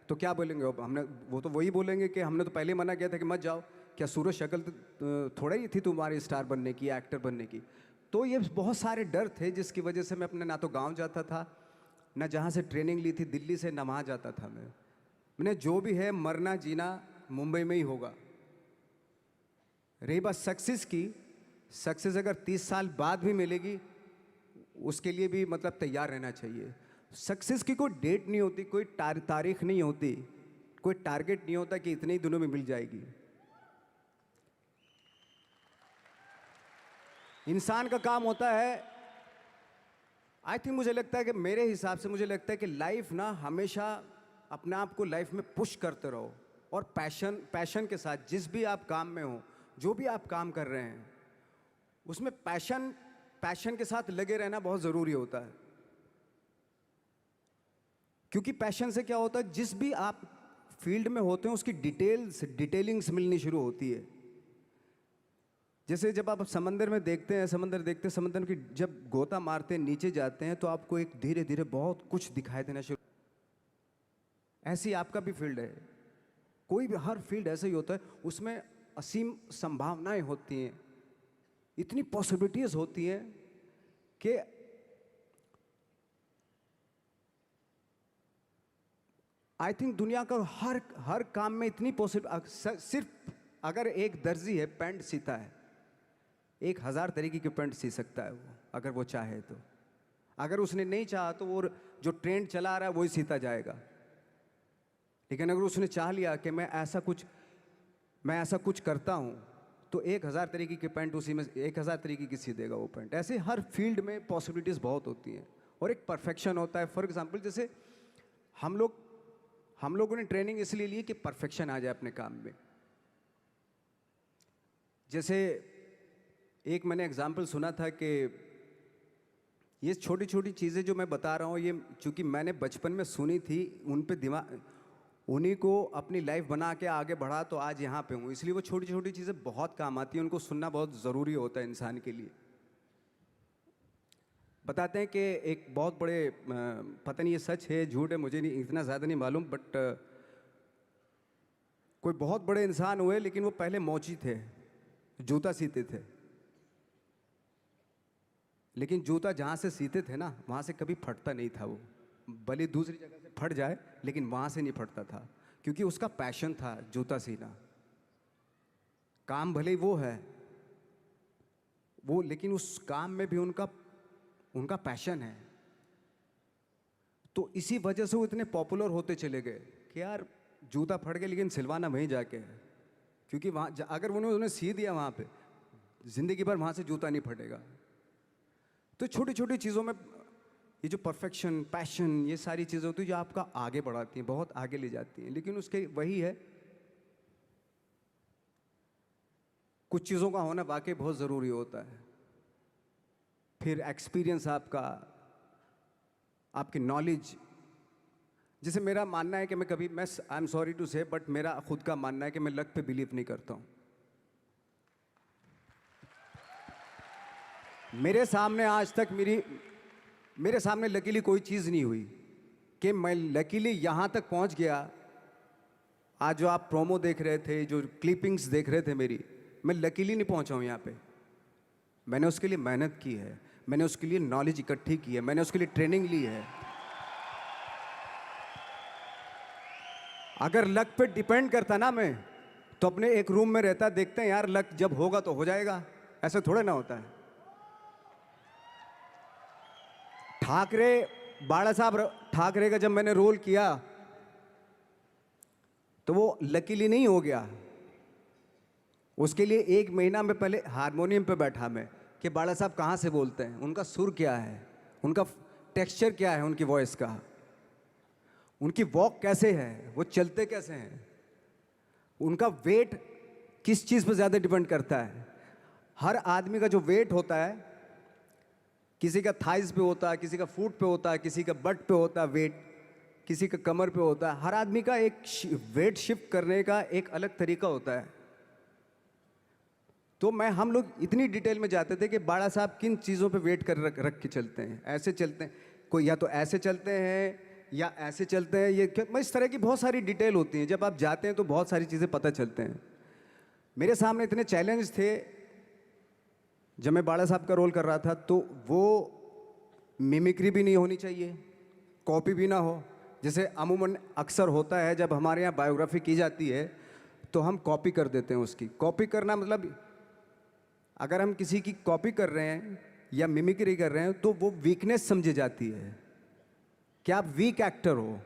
तो क्या बोलेंगे अब? हमने वो तो वही बोलेंगे कि हमने तो पहले मना किया था कि मत जाओ। क्या सूरज शक्ल थोड़ा ही थी तुम्हारी स्टार बनने की, एक्टर बनने की? तो ये बहुत सारे डर थे जिसकी वजह से मैं अपने ना तो गांव जाता था, ना जहाँ से ट्रेनिंग ली थी दिल्ली से, ना वहाँ जाता था। मैंने जो भी है मरना जीना मुंबई में ही होगा। रही बात सक्सेस की, सक्सेस अगर 30 साल बाद भी मिलेगी उसके लिए भी मतलब तैयार रहना चाहिए। सक्सेस की कोई डेट नहीं होती, कोई तारीख नहीं होती, कोई टारगेट नहीं होता कि इतने ही दिनों में मिल जाएगी। इंसान का काम होता है, आई थिंक मुझे लगता है कि मेरे हिसाब से मुझे लगता है कि लाइफ ना हमेशा अपने आप को लाइफ में पुश करते रहो और पैशन के साथ जिस भी आप काम में हो, जो भी आप काम कर रहे हैं उसमें पैशन के साथ लगे रहना बहुत ज़रूरी होता है। क्योंकि पैशन से क्या होता है, जिस भी आप फील्ड में होते हैं उसकी डिटेलिंग्स मिलनी शुरू होती है। जैसे जब आप समंदर में देखते हैं, समंदर की जब गोता मारते हैं, नीचे जाते हैं तो आपको एक धीरे धीरे बहुत कुछ दिखाई देना शुरू। ऐसी आपका भी फील्ड है, कोई भी हर फील्ड ऐसा ही होता है, उसमें असीम संभावनाएं होती हैं, इतनी पॉसिबिलिटीज होती हैं कि आई थिंक दुनिया का हर काम में इतनी सिर्फ अगर एक दर्जी है पैंट सीता है, 1000 तरीके की पैंट सी सकता है वो, अगर वो चाहे तो। अगर उसने नहीं चाहा तो वो जो ट्रेंड चला रहा है वही सीता जाएगा। लेकिन अगर उसने चाह लिया कि मैं ऐसा कुछ करता हूँ तो 1000 तरीके की पैंट उसी में 1000 तरीके की सी देगा वो पैंट। ऐसे हर फील्ड में पॉसिबिलिटीज़ बहुत होती हैं और एक परफेक्शन होता है। फॉर एग्जांपल जैसे हम लोगों ने ट्रेनिंग इसलिए ली कि परफेक्शन आ जाए अपने काम में। जैसे एक मैंने एग्जाम्पल सुना था कि ये छोटी छोटी चीज़ें जो मैं बता रहा हूँ, ये चूँकि मैंने बचपन में सुनी थी, उन पे उन्हीं को अपनी लाइफ बना के आगे बढ़ा तो आज यहाँ पे हूँ। इसलिए वो छोटी छोटी चीज़ें बहुत काम आती हैं, उनको सुनना बहुत ज़रूरी होता है इंसान के लिए। बताते हैं कि एक बहुत बड़े, पता नहीं ये सच है झूठ है, मुझे नहीं इतना ज़्यादा नहीं मालूम, बट कोई बहुत बड़े इंसान हुए लेकिन वो पहले मोची थे, जूता सीते थे। लेकिन जूता जहाँ से सीते थे ना वहाँ से कभी फटता नहीं था वो, भले दूसरी जगह से फट जाए लेकिन वहाँ से नहीं फटता था, क्योंकि उसका पैशन था जूता सीना। काम भले ही वो है वो, लेकिन उस काम में भी उनका पैशन है। तो इसी वजह से वो इतने पॉपुलर होते चले गए कि यार जूता फट गया लेकिन सिलवाना वहीं जाके है, क्योंकि वहाँ अगर उन्होंने सी दिया वहाँ पे ज़िंदगी भर वहाँ से जूता नहीं फटेगा। तो छोटी छोटी चीज़ों में ये जो परफेक्शन, पैशन, ये सारी चीज़ें होती हैं जो आपका आगे बढ़ाती हैं, बहुत आगे ले जाती हैं। लेकिन उसके वही है, कुछ चीज़ों का होना वाकई बहुत ज़रूरी होता है। फिर एक्सपीरियंस आपकी नॉलेज। जैसे मेरा मानना है कि आई एम सॉरी टू से, बट मेरा खुद का मानना है कि मैं लक पे बिलीव नहीं करता हूँ। मेरे सामने आज तक मेरे सामने लकीली कोई चीज़ नहीं हुई कि मैं लकीली यहाँ तक पहुँच गया। आज जो आप प्रोमो देख रहे थे, जो क्लिपिंग्स देख रहे थे मेरी, मैं लकीली नहीं पहुँचा हूँ यहाँ पे। मैंने उसके लिए मेहनत की है, मैंने उसके लिए नॉलेज इकट्ठी की है, मैंने उसके लिए ट्रेनिंग ली है। अगर लक पे डिपेंड करता ना मैं, तो अपने एक रूम में रहता, देखते हैं यार लक जब होगा तो हो जाएगा, ऐसा थोड़ा ना होता है। बाला साहब ठाकरे का जब मैंने रोल किया तो वो लकीली नहीं हो गया। उसके लिए 1 महीना में पहले हारमोनियम पे बैठा मैं कि बाला साहब कहाँ से बोलते हैं, उनका सुर क्या है, उनका टेक्सचर क्या है, उनकी वॉइस का, उनकी वॉक कैसे है, वो चलते कैसे हैं, उनका वेट किस चीज़ पर ज़्यादा डिपेंड करता है? हर आदमी का जो वेट होता है, किसी का थाइस पे होता है, किसी का फुट पे होता है, किसी का बट पे होता है वेट, किसी का कमर पे होता है। हर आदमी का एक वेट शिफ्ट करने का एक अलग तरीका होता है। तो हम लोग इतनी डिटेल में जाते थे कि बाड़ा साहब किन चीज़ों पे वेट कर रख के चलते हैं, ऐसे चलते हैं, कोई या तो ऐसे चलते हैं या ऐसे चलते हैं, ये इस तरह की बहुत सारी डिटेल होती हैं। जब आप जाते हैं तो बहुत सारी चीज़ें पता चलते हैं। मेरे सामने इतने चैलेंज थे जब मैं बाड़ा साहब का रोल कर रहा था, तो वो मिमिक्री भी नहीं होनी चाहिए, कॉपी भी ना हो। जैसे अमूमन अक्सर होता है जब हमारे यहाँ बायोग्राफी की जाती है तो हम कॉपी कर देते हैं उसकी। कॉपी करना मतलब अगर हम किसी की कॉपी कर रहे हैं या मिमिक्री कर रहे हैं तो वो वीकनेस समझी जाती है कि आप वीक एक्टर हो।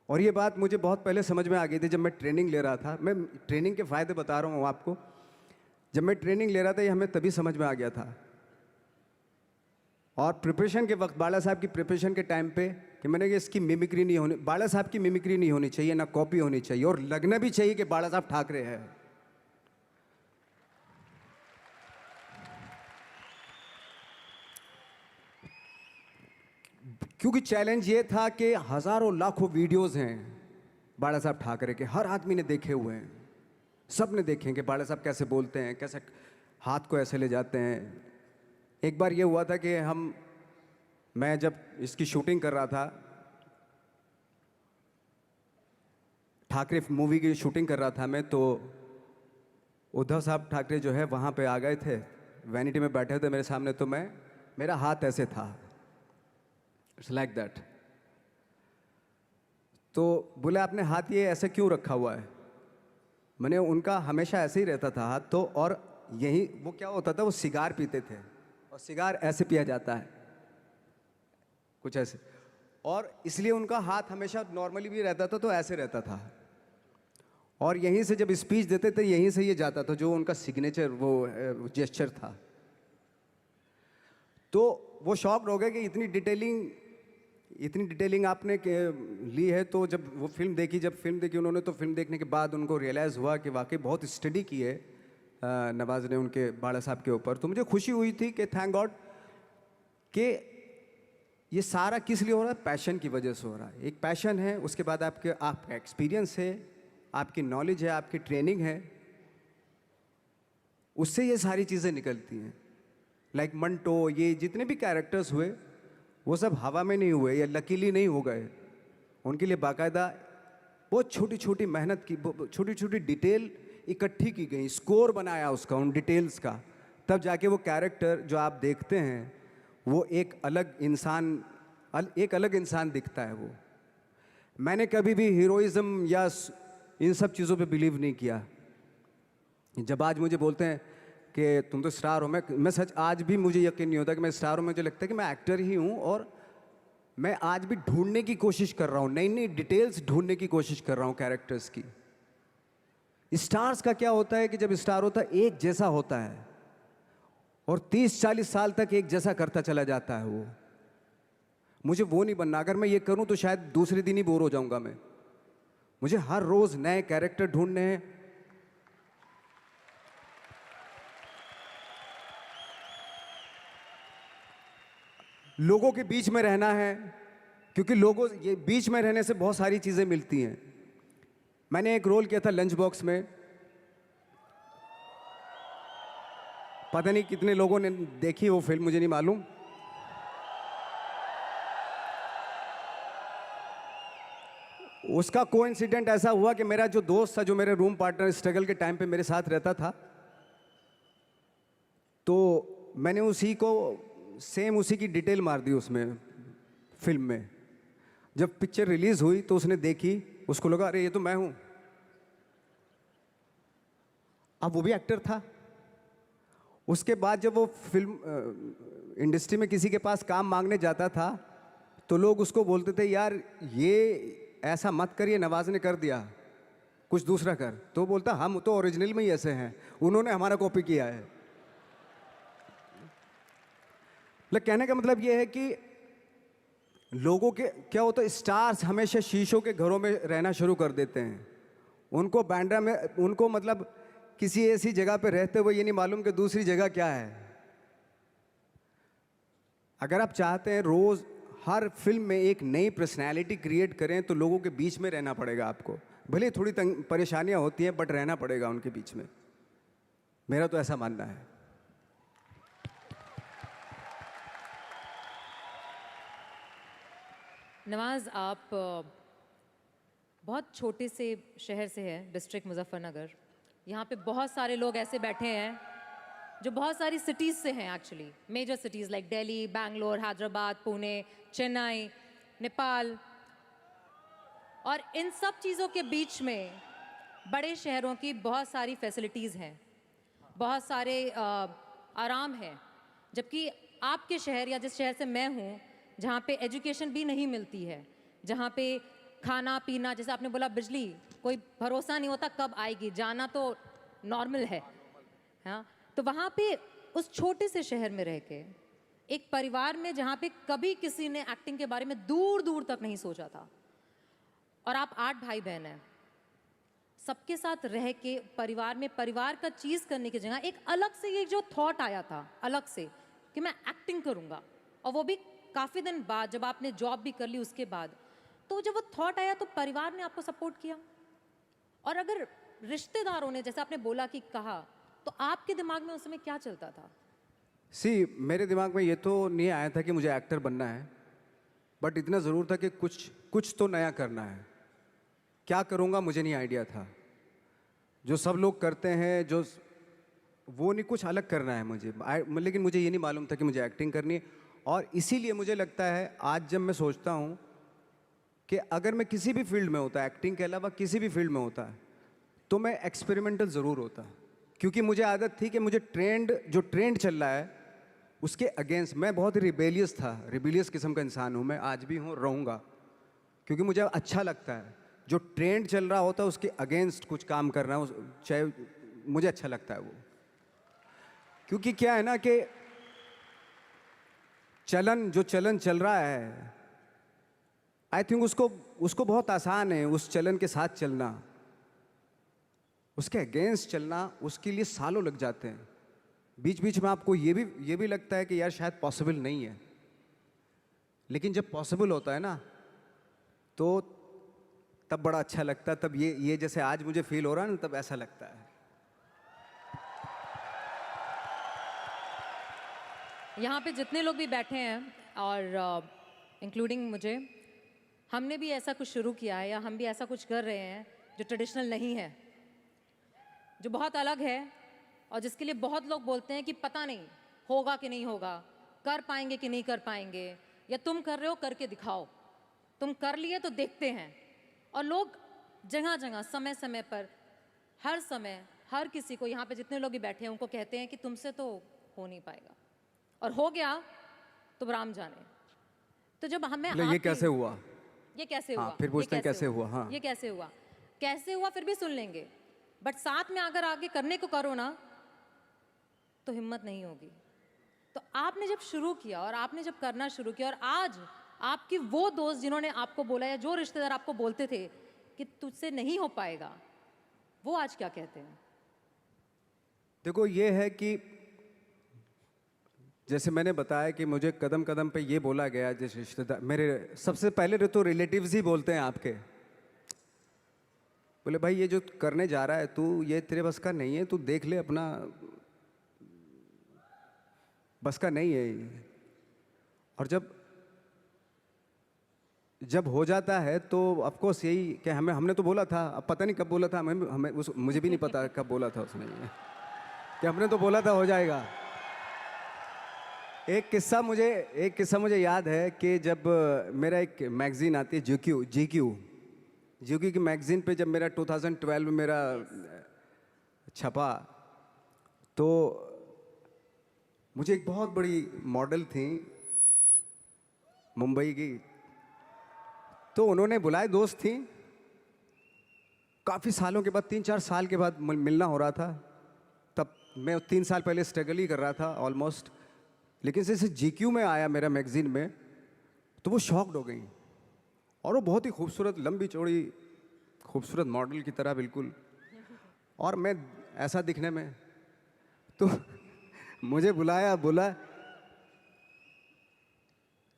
और ये बात मुझे बहुत पहले समझ में आ गई थी जब मैं ट्रेनिंग ले रहा था। मैं ट्रेनिंग के फ़ायदे बता रहा हूँ आपको। जब मैं ट्रेनिंग ले रहा था ये हमें तभी समझ में आ गया था। और प्रिपरेशन के वक्त, बाला साहब की प्रिपरेशन के टाइम पे, कि मैंने कि इसकी मिमिक्री नहीं होनी, बाला साहब की मिमिक्री नहीं होनी चाहिए, ना कॉपी होनी चाहिए, और लगना भी चाहिए कि बाला साहब ठाकरे हैं। क्योंकि चैलेंज ये था कि हज़ारों लाखों वीडियोस हैं बाला साहब ठाकरे के, हर आदमी ने देखे हुए हैं, सब ने देखे हैं कि बाला साहब कैसे बोलते हैं, कैसे हाथ को ऐसे ले जाते हैं। एक बार ये हुआ था कि मैं जब इसकी शूटिंग कर रहा था, ठाकरे मूवी की शूटिंग कर रहा था मैं, तो उद्धव साहब ठाकरे जो है वहाँ पे आ गए थे, वैनिटी में बैठे थे मेरे सामने। तो मेरा हाथ ऐसे था, इट्स लाइक दैट। तो बोले आपने हाथ ये ऐसे क्यों रखा हुआ है? मैंने उनका हमेशा ऐसे ही रहता था हाथ। तो और यही वो क्या होता था, वो सिगार पीते थे, और सिगार ऐसे पिया जाता है कुछ ऐसे, और इसलिए उनका हाथ हमेशा नॉर्मली भी रहता था तो ऐसे रहता था। और यहीं से जब स्पीच देते थे यहीं से ये जाता था, जो उनका सिग्नेचर वो जेस्चर था। तो वो शॉक्ड हो गए कि इतनी डिटेलिंग आपने ली है। तो जब फिल्म देखी उन्होंने, तो फिल्म देखने के बाद उनको रियलाइज़ हुआ कि वाकई बहुत स्टडी की है नवाज़ ने उनके बाड़ा साहब के ऊपर। तो मुझे खुशी हुई थी कि थैंक गॉड कि ये सारा किस लिए हो रहा है, पैशन की वजह से हो रहा है। एक पैशन है, उसके बाद आपका एक्सपीरियंस है, आपकी नॉलेज है, आपकी ट्रेनिंग है, उससे ये सारी चीज़ें निकलती हैं। लाइक मंटो, ये जितने भी कैरेक्टर्स हुए वो सब हवा में नहीं हुए या लकीली नहीं हो गए। उनके लिए बाकायदा बहुत छोटी छोटी मेहनत की, छोटी छोटी डिटेल इकट्ठी की गई, स्कोर बनाया उसका, उन डिटेल्स का, तब जाके वो कैरेक्टर जो आप देखते हैं वो एक अलग इंसान दिखता है। वो मैंने कभी भी हीरोइज्म या इन सब चीज़ों पे बिलीव नहीं किया। जब आज मुझे बोलते हैं कि तुम तो स्टार हो, मैं सच आज भी मुझे यकीन नहीं होता कि मैं स्टार हूँ। मुझे लगता है कि मैं एक्टर ही हूँ, और मैं आज भी ढूंढने की कोशिश कर रहा हूँ, नई नई डिटेल्स ढूंढने की कोशिश कर रहा हूँ कैरेक्टर्स की। स्टार्स का क्या होता है कि जब स्टार होता है एक जैसा होता है और 30-40 साल तक एक जैसा करता चला जाता है। वो मुझे वो नहीं बनना। अगर मैं ये करूँ तो शायद दूसरे दिन ही बोर हो जाऊँगा मैं। मुझे हर रोज़ नए कैरेक्टर ढूंढने हैं। लोगों के बीच में रहना है, क्योंकि ये बीच में रहने से बहुत सारी चीज़ें मिलती हैं। मैंने एक रोल किया था लंच बॉक्स में, पता नहीं कितने लोगों ने देखी वो फिल्म, मुझे नहीं मालूम। उसका कोइंसिडेंट ऐसा हुआ कि मेरा जो दोस्त था, जो मेरे रूम पार्टनर स्ट्रगल के टाइम पे मेरे साथ रहता था, तो मैंने उसी की डिटेल मार दी उसमें फिल्म में। जब पिक्चर रिलीज हुई तो उसने देखी, उसको लगा अरे ये तो मैं हूं। अब वो भी एक्टर था। उसके बाद जब वो फिल्म इंडस्ट्री में किसी के पास काम मांगने जाता था तो लोग उसको बोलते थे यार ये ऐसा मत कर, ये नवाज ने कर दिया, कुछ दूसरा कर। तो बोलता हम तो ओरिजिनल में ही ऐसे हैं, उन्होंने हमारा कॉपी किया है। कहने का मतलब ये है कि लोगों के क्या होता है, स्टार्स हमेशा शीशों के घरों में रहना शुरू कर देते हैं। उनको बांद्रा में, उनको मतलब किसी ऐसी जगह पे रहते हुए ये नहीं मालूम कि दूसरी जगह क्या है। अगर आप चाहते हैं रोज़ हर फिल्म में एक नई पर्सनैलिटी क्रिएट करें तो लोगों के बीच में रहना पड़ेगा आपको। भले थोड़ी परेशानियां होती हैं बट रहना पड़ेगा उनके बीच में। मेरा तो ऐसा मानना है। नवाज, आप बहुत छोटे से शहर से हैं, डिस्ट्रिक्ट मुजफ्फरनगर। यहाँ पे बहुत सारे लोग ऐसे बैठे हैं जो बहुत सारी सिटीज़ से हैं actually, major cities like Delhi, Bangalore, Hyderabad, Pune, Chennai, Nepal. और इन सब चीज़ों के बीच में बड़े शहरों की बहुत सारी फैसिलिटीज़ हैं, बहुत सारे आराम हैं, जबकि आपके शहर या जिस शहर से मैं हूँ, जहाँ पे एजुकेशन भी नहीं मिलती है, जहाँ पे खाना पीना, जैसे आपने बोला बिजली, कोई भरोसा नहीं होता कब आएगी, जाना तो नॉर्मल है। हाँ, तो वहाँ पे उस छोटे से शहर में रह के एक परिवार में जहाँ पे कभी किसी ने एक्टिंग के बारे में दूर दूर तक नहीं सोचा था, और आप 8 भाई बहन हैं, सबके साथ रह के परिवार में परिवार का चीज़ करने की जगह एक अलग से ये जो थॉट आया था अलग से कि मैं एक्टिंग करूँगा, और वो भी काफ़ी दिन बाद जब आपने जॉब भी कर ली उसके बाद, तो जब वो थॉट आया तो परिवार ने आपको सपोर्ट किया। और अगर रिश्तेदारों ने, जैसे आपने बोला कि कहा, तो आपके दिमाग में उस समय क्या चलता था? मेरे दिमाग में ये तो नहीं आया था कि मुझे एक्टर बनना है, बट इतना ज़रूर था कि कुछ तो नया करना है। क्या करूँगा मुझे नहीं आइडिया था। जो सब लोग करते हैं जो वो नहीं, कुछ अलग करना है मुझे। लेकिन मुझे ये नहीं मालूम था कि मुझे एक्टिंग करनी है। और इसीलिए मुझे लगता है आज जब मैं सोचता हूँ कि अगर मैं किसी भी फील्ड में होता, एक्टिंग के अलावा किसी भी फील्ड में होता, तो मैं एक्सपेरिमेंटल ज़रूर होता, क्योंकि मुझे आदत थी कि मुझे जो ट्रेंड चल रहा है उसके अगेंस्ट। मैं बहुत ही रिबेलियस था, रिबेलियस किस्म का इंसान हूँ मैं, आज भी हूँ, रहूँगा, क्योंकि मुझे अच्छा लगता है जो ट्रेंड चल रहा होता है उसके अगेंस्ट कुछ काम करना, चाहे मुझे अच्छा लगता है वो। क्योंकि क्या है ना कि जो चलन चल रहा है, आई थिंक उसको बहुत आसान है उस चलन के साथ चलना। उसके अगेंस्ट चलना, उसके लिए सालों लग जाते हैं। बीच बीच में आपको ये भी लगता है कि यार शायद पॉसिबल नहीं है, लेकिन जब पॉसिबल होता है ना तो तब बड़ा अच्छा लगता है। तब ये जैसे आज मुझे फील हो रहा है ना, तब ऐसा लगता है। यहाँ पे जितने लोग भी बैठे हैं और इंक्लूडिंग मुझे, हमने भी ऐसा कुछ शुरू किया है या हम भी ऐसा कुछ कर रहे हैं जो ट्रेडिशनल नहीं है, जो बहुत अलग है, और जिसके लिए बहुत लोग बोलते हैं कि पता नहीं होगा कि नहीं होगा, कर पाएंगे कि नहीं कर पाएंगे, या तुम कर रहे हो करके दिखाओ, तुम कर लिए तो देखते हैं। और लोग जगह जगह समय समय पर हर समय हर किसी को, यहाँ पे जितने लोग भी बैठे हैं उनको कहते हैं कि तुमसे तो हो नहीं पाएगा, और हो गया तो राम जाने। तो जब हमें ये कैसे हुआ, ये कैसे हाँ, हुआ, फिर पूछते हैं कैसे हुआ, हाँ, ये कैसे हुआ फिर भी सुन लेंगे, बट साथ में अगर आगे करने को करो ना तो हिम्मत नहीं होगी। तो आपने जब शुरू किया और आपने जब करना शुरू किया, और आज आपकी वो दोस्त जिन्होंने आपको बोला या जो रिश्तेदार आपको बोलते थे कि तुझसे नहीं हो पाएगा, वो आज क्या कहते हैं? देखो ये है कि जैसे मैंने बताया कि मुझे कदम कदम पे ये बोला गया, जैसे रिश्तेदार मेरे सबसे पहले तो रिलेटिव्स ही बोलते हैं आपके, बोले भाई ये जो करने जा रहा है तू, ये तेरे बस का नहीं है, तू देख ले अपना, बस का नहीं है ये। और जब हो जाता है तो ऑफकोर्स यही कि हमने तो बोला था, अब पता नहीं कब बोला था, मुझे भी नहीं पता कब बोला था उसने ये, कि हमने तो बोला था हो जाएगा। एक किस्सा मुझे याद है कि जब मेरा एक मैगज़ीन आती है GQ की मैगज़ीन पे जब मेरा 2012 में मेरा छपा, तो मुझे एक बहुत बड़ी मॉडल थी मुंबई की, तो उन्होंने बुलाए, दोस्त थी, काफ़ी सालों के बाद, 3-4 साल के बाद मिलना हो रहा था। तब मैं 3 साल पहले स्ट्रगल ही कर रहा था ऑलमोस्ट, लेकिन जैसे GQ में आया मेरा मैगज़ीन में, तो वो शॉक्ड हो गई। और वो बहुत ही खूबसूरत, लंबी चौड़ी खूबसूरत मॉडल की तरह बिल्कुल, और मैं ऐसा दिखने में, तो मुझे बुलाया, बोला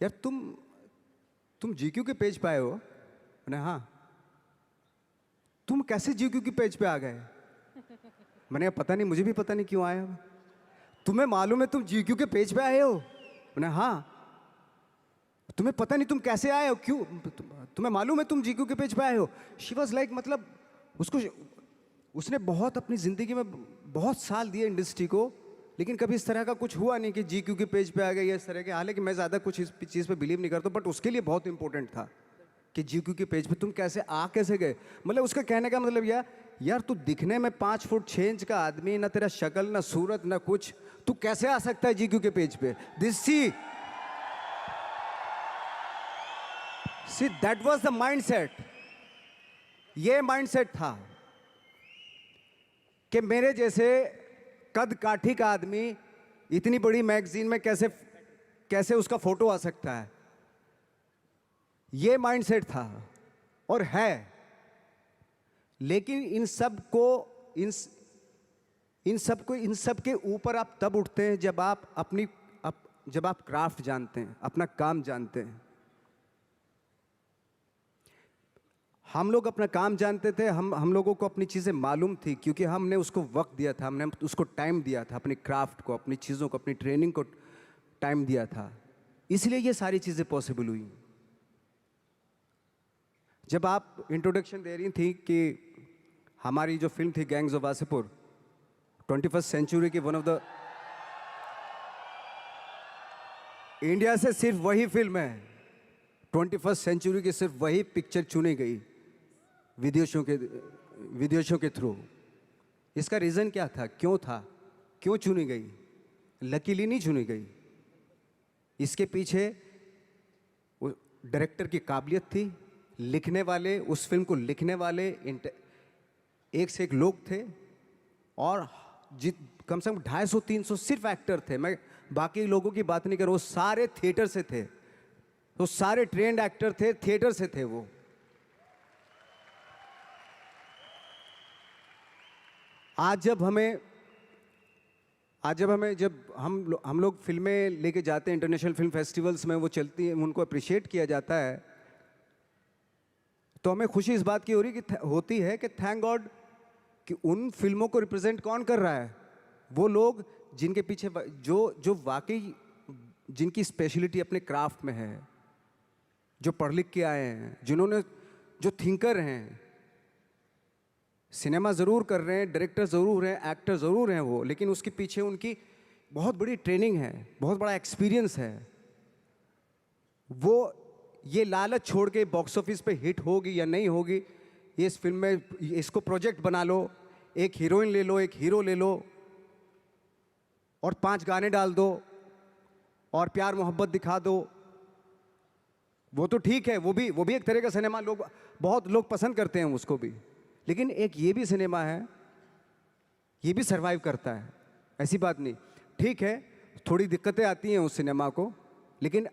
यार तुम जीक्यू के पेज पे आए हो? मैंने हाँ। तुम कैसे जीक्यू के पेज पे आ गए? मैंने कहा पता नहीं, मुझे भी पता नहीं क्यों आया। तुम्हें मालूम है तुम जीक्यू के पेज पे आए हो? मैंने हाँ। तुम्हें पता नहीं तुम कैसे आए हो, क्यों? तुम्हें मालूम है तुम जीक्यू के पेज पे आए हो? शी वॉज लाइक, मतलब उसने बहुत अपनी ज़िंदगी में बहुत साल दिए इंडस्ट्री को, लेकिन कभी इस तरह का कुछ हुआ नहीं कि जीक्यू के पेज पे आ गए इस तरह के। हालांकि मैं ज़्यादा कुछ इस चीज़ पे बिलीव नहीं करता, बट उसके लिए बहुत इंपॉर्टेंट था कि जीक्यू के पेज पे तुम कैसे गए। मतलब उसका कहने का मतलब यार तू दिखने में 5 फुट 6 इंच का आदमी, ना तेरा शक्ल ना सूरत ना कुछ, तू कैसे आ सकता है जीक्यू के पेज पे? See that was the mindset. ये माइंडसेट था कि मेरे जैसे कद काठी का आदमी इतनी बड़ी मैगजीन में कैसे उसका फोटो आ सकता है। ये माइंडसेट था और है। लेकिन इन सब के ऊपर आप तब उठते हैं जब आप क्राफ्ट जानते हैं, अपना काम जानते हैं। हम लोग अपना काम जानते थे, हम लोगों को अपनी चीज़ें मालूम थी, क्योंकि हमने उसको वक्त दिया था, हमने उसको टाइम दिया था, अपनी क्राफ्ट को, अपनी चीज़ों को, अपनी ट्रेनिंग को टाइम दिया था। इसलिए ये सारी चीज़ें पॉसिबल हुई। जब आप इंट्रोडक्शन दे रही थी कि हमारी जो फिल्म थी gangs of Wasseypur, 21st century की वन ऑफ द इंडिया से सिर्फ वही फिल्म है, 21st सेंचुरी की सिर्फ वही पिक्चर चुनी गई विदेशों के थ्रू। इसका रीज़न क्या था, क्यों चुनी गई? लकीली नहीं चुनी गई। इसके पीछे डायरेक्टर की काबिलियत थी, लिखने वाले, उस फिल्म को लिखने वाले एक से एक लोग थे, और कम से कम 250-300 सिर्फ एक्टर थे। मैं बाकी लोगों की बात नहीं कर रहा हूँ, सारे थिएटर से थे, तो सारे ट्रेंड एक्टर थे, थिएटर से थे वो। आज जब हम लोग फिल्में लेके जाते हैं इंटरनेशनल फिल्म फेस्टिवल्स में, वो चलती हैं, उनको अप्रिशिएट किया जाता है, तो हमें खुशी इस बात की होती है कि थैंक गॉड कि उन फिल्मों को रिप्रेजेंट कौन कर रहा है? वो लोग जिनके पीछे जो वाकई जिनकी स्पेशलिटी अपने क्राफ्ट में है, जो पढ़ लिख के आए हैं, जो थिंकर हैं। सिनेमा ज़रूर कर रहे हैं, डायरेक्टर ज़रूर हैं, एक्टर ज़रूर हैं वो, लेकिन उसके पीछे उनकी बहुत बड़ी ट्रेनिंग है, बहुत बड़ा एक्सपीरियंस है। वो ये लालच छोड़ के बॉक्स ऑफिस पे हिट होगी या नहीं होगी, ये इस फिल्म में इसको प्रोजेक्ट बना लो, एक हीरोइन ले लो, एक हीरो ले लो, और 5 गाने डाल दो और प्यार मोहब्बत दिखा दो। वो तो ठीक है, वो भी एक तरह का सिनेमा, बहुत लोग पसंद करते हैं उसको भी। लेकिन एक ये भी सिनेमा है, ये भी सरवाइव करता है, ऐसी बात नहीं। ठीक है, थोड़ी दिक्कतें आती हैं उस सिनेमा को, लेकिन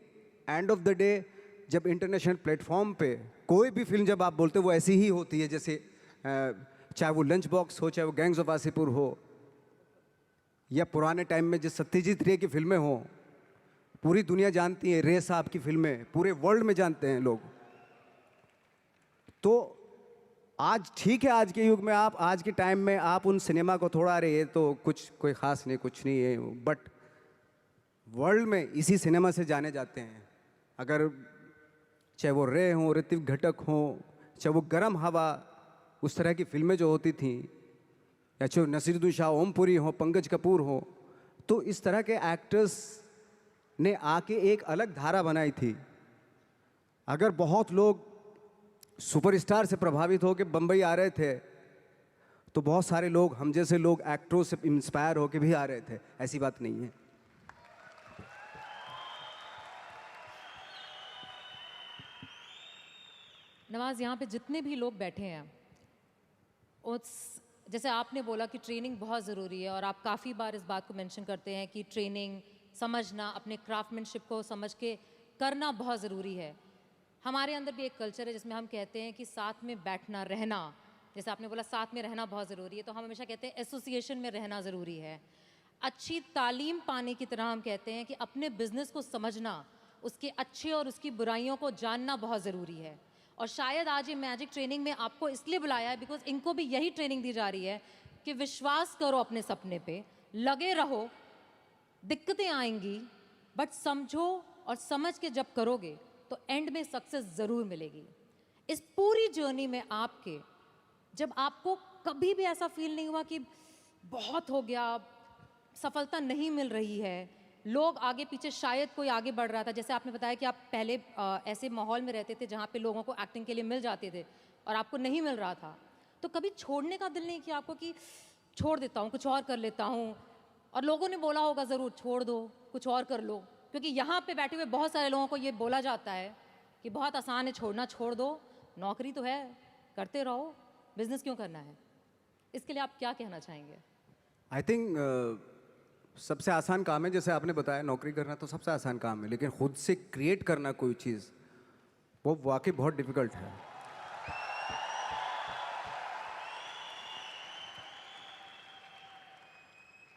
एंड ऑफ द डे जब इंटरनेशनल प्लेटफॉर्म पे कोई भी फिल्म जब आप बोलते हो, वो ऐसी ही होती है, जैसे चाहे वो लंच बॉक्स हो, चाहे वो गैंग्स ऑफ वासेपुर हो, या पुराने टाइम में जो सत्यजीत रे की फिल्में हों, पूरी दुनिया जानती है। रे साहब की फिल्में पूरे वर्ल्ड में जानते हैं लोग। तो आज ठीक है, आज के युग में आज के टाइम में आप उन सिनेमा को थोड़ा, अरे ये तो कोई ख़ास नहीं, कुछ नहीं है, बट वर्ल्ड में इसी सिनेमा से जाने जाते हैं। अगर चाहे वो रे हों, ऋतिक घटक हों, चाहे वो गरम हवा, उस तरह की फिल्में जो होती थी, या चाहे नसीरुद्दीन शाह, ओमपुरी हो, पंकज कपूर हो, तो इस तरह के एक्टर्स ने आके एक अलग धारा बनाई थी। अगर बहुत लोग सुपरस्टार से प्रभावित होकर बम्बई आ रहे थे, तो बहुत सारे लोग, हम जैसे लोग, एक्टरों से इंस्पायर होकर भी आ रहे थे, ऐसी बात नहीं है। नवाज, यहाँ पे जितने भी लोग बैठे हैं, जैसे आपने बोला कि ट्रेनिंग बहुत ज़रूरी है, और आप काफ़ी बार इस बात को मेंशन करते हैं कि ट्रेनिंग, समझना, अपने क्राफ्टमैनशिप को समझ के करना बहुत ज़रूरी है। हमारे अंदर भी एक कल्चर है जिसमें हम कहते हैं कि साथ में बैठना रहना, जैसे आपने बोला साथ में रहना बहुत ज़रूरी है, तो हम हमेशा कहते हैं एसोसिएशन में रहना ज़रूरी है। अच्छी तालीम पाने की तरह हम कहते हैं कि अपने बिजनेस को समझना, उसके अच्छे और उसकी बुराइयों को जानना बहुत ज़रूरी है। और शायद आज ये मैजिक ट्रेनिंग में आपको इसलिए बुलाया है बिकॉज इनको भी यही ट्रेनिंग दी जा रही है कि विश्वास करो अपने सपने पे, लगे रहो, दिक्कतें आएंगी बट समझो और समझ के जब करोगे तो एंड में सक्सेस ज़रूर मिलेगी। इस पूरी जर्नी में आपके, जब आपको कभी भी ऐसा फील नहीं हुआ कि बहुत हो गया, सफलता नहीं मिल रही है, लोग आगे पीछे, शायद कोई आगे बढ़ रहा था, जैसे आपने बताया कि आप पहले ऐसे माहौल में रहते थे जहाँ पे लोगों को एक्टिंग के लिए मिल जाते थे और आपको नहीं मिल रहा था, तो कभी छोड़ने का दिल नहीं किया आपको कि छोड़ देता हूँ, कुछ और कर लेता हूँ? और लोगों ने बोला होगा ज़रूर, छोड़ दो, कुछ और कर लो, क्योंकि यहाँ पे बैठे हुए बहुत सारे लोगों को ये बोला जाता है कि बहुत आसान है छोड़ना, छोड़ दो, नौकरी तो है, करते रहो, बिजनेस क्यों करना है? इसके लिए आप क्या कहना चाहेंगे? आई थिंक सबसे आसान काम है, जैसे आपने बताया नौकरी करना तो सबसे आसान काम है, लेकिन खुद से क्रिएट करना कोई चीज़ वो वाकई बहुत डिफिकल्ट है।